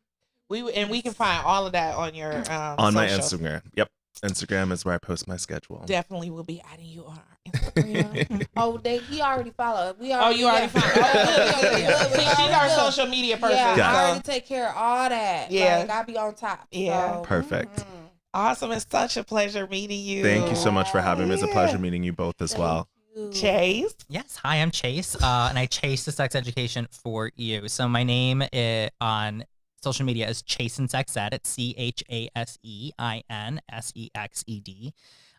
We can find all of that on your on my Instagram. Yep, Instagram is where I post my schedule. Definitely will be adding you on our Instagram. He already followed. You already followed. See, she's our social media person. Yeah, I already take care of all that. Yeah, I be on top. Yeah, so. Perfect. Awesome. It's such a pleasure meeting you. Thank you so much for having me. It's a pleasure meeting you both as well. Chase. Yes, hi, I'm Chase, and I chase the sex education for you. So my name on social media is Chaseinsexed. It's CHASEINSEXED.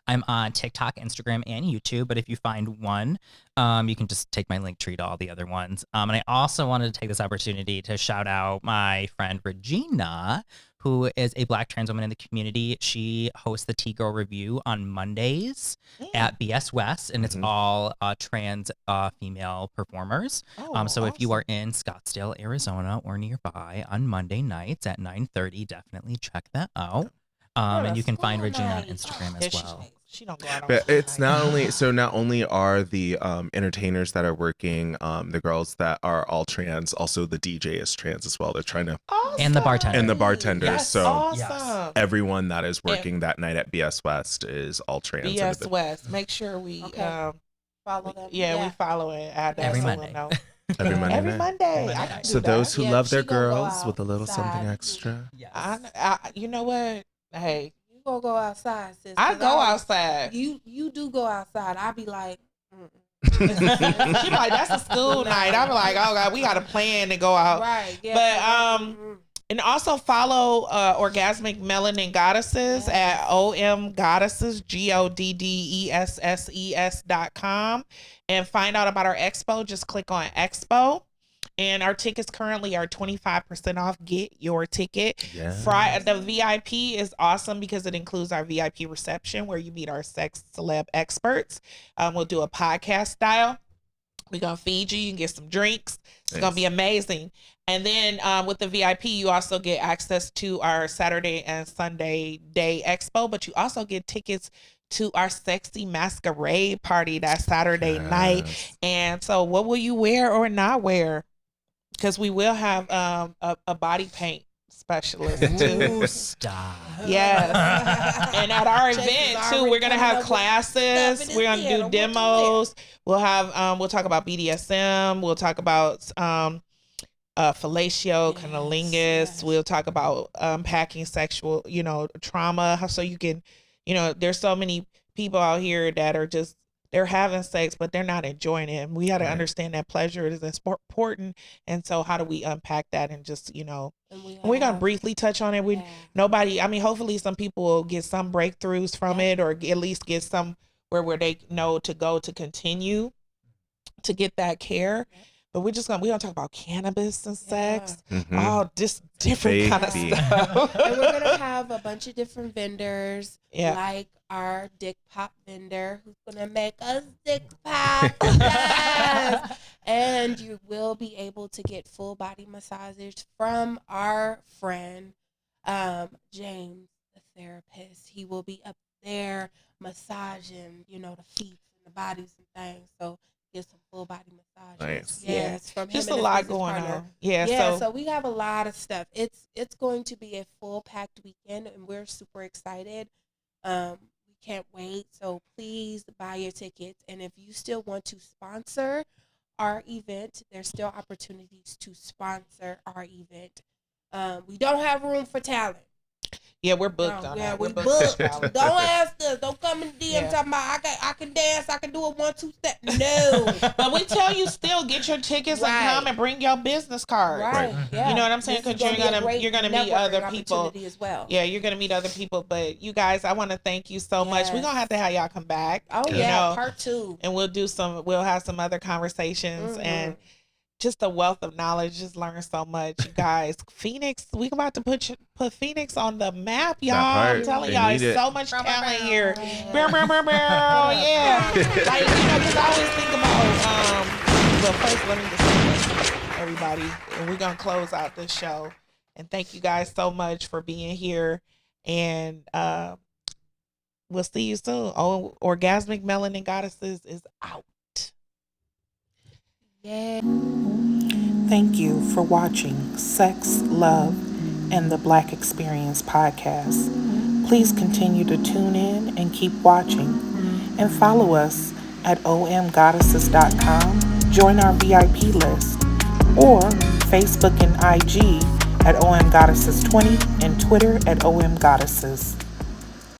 I'm on TikTok, Instagram, and YouTube. But if you find one, you can just take my link tree to all the other ones. And I also wanted to take this opportunity to shout out my friend Regina, who is a Black trans woman in the community. She hosts the T-gurl review on Mondays at BS West, and it's all trans female performers. So awesome. If you are in Scottsdale, Arizona, or nearby on Monday nights at 9:30, definitely check that out. And you can find Regina on Instagram as well. She don't go out on but it's not only are the entertainers that are working, the girls that are all trans, also the DJ is trans as well. They're trying to and the bartenders. Yes, so awesome. Everyone that is working that night at BS West is all trans. BS West. Make sure we follow them. We follow it. Add that every Monday. Every Monday. So those who love their girls with a little something extra. Yes. You know what? Hey. Gonna go outside, sis. I go outside. You do go outside. I be like, she like, that's a school night. I'm like, oh God, we got a plan to go out. Right. Yeah. But and also follow Orgasmic Melanin Goddesses at omgoddesses GODDESSES.com and find out about our expo. Just click on expo. And our tickets currently are 25% off. Get your ticket. Yes. The VIP is awesome because it includes our VIP reception where you meet our sex celeb experts. We'll do a podcast style. We're going to feed you. You can get some drinks. It's going to be amazing. And then with the VIP, you also get access to our Saturday and Sunday day expo, but you also get tickets to our sexy masquerade party that Saturday night. And so what will you wear or not wear? Because we will have a body paint specialist too. Ooh, stop. Yes. And at our event too, we're gonna have classes. We're gonna do demos. We'll have we'll talk about BDSM. We'll talk about fellatio, Yes, cunnilingus. yes. We'll talk about unpacking sexual, trauma. So you can, there's so many people out here that are just, they're having sex, but they're not enjoying it. And we got to understand that pleasure is important. And so how do we unpack that and just, and we're going to briefly touch on it. Hopefully some people will get some breakthroughs from it, or at least get some where they know to go to continue to get that care. But we're gonna talk about cannabis and sex, all this different kind of stuff. And we're gonna have a bunch of different vendors, Yeah. like our dick pop vendor, who's gonna make us dick pop. Yes. And you will be able to get full body massages from our friend James, the therapist. He will be up there massaging, the feet and the bodies and things. So get some full body massages. Nice. Yes, from him Just and a his lot business going partner. on. Yeah. So we have a lot of stuff. It's going to be a full packed weekend, and we're super excited. We can't wait. So please buy your tickets. And if you still want to sponsor our event, there's still opportunities to sponsor our event. We don't have room for talent. Yeah, we're booked on that. We're We're booked. booked. Don't ask us. Don't come in DM talking about I can dance. I can do a 1-2 step. No. But we tell you still get your tickets and come and bring your business card. Right. Yeah. You know what I'm saying? Because you're gonna meet other people as well. Yeah, you're gonna meet other people. But you guys, I want to thank you so much. We're gonna have to have y'all come back. Oh part 2. And we'll have some other conversations and just a wealth of knowledge. Just learn so much, you guys. Phoenix, we about to put Phoenix on the map, y'all. I'm telling y'all, there's so much talent here. Yeah. Like, because I always think about well, first let me just say everybody, and we're gonna close out this show. And thank you guys so much for being here. And we'll see you soon. Orgasmic Melanin Goddesses is out. Yeah. Thank you for watching Sex, Love, and the Black Experience podcast. Please continue to tune in and keep watching. And follow us at omgoddesses.com. Join our VIP list. Or Facebook and IG at omgoddesses20 and Twitter at omgoddesses.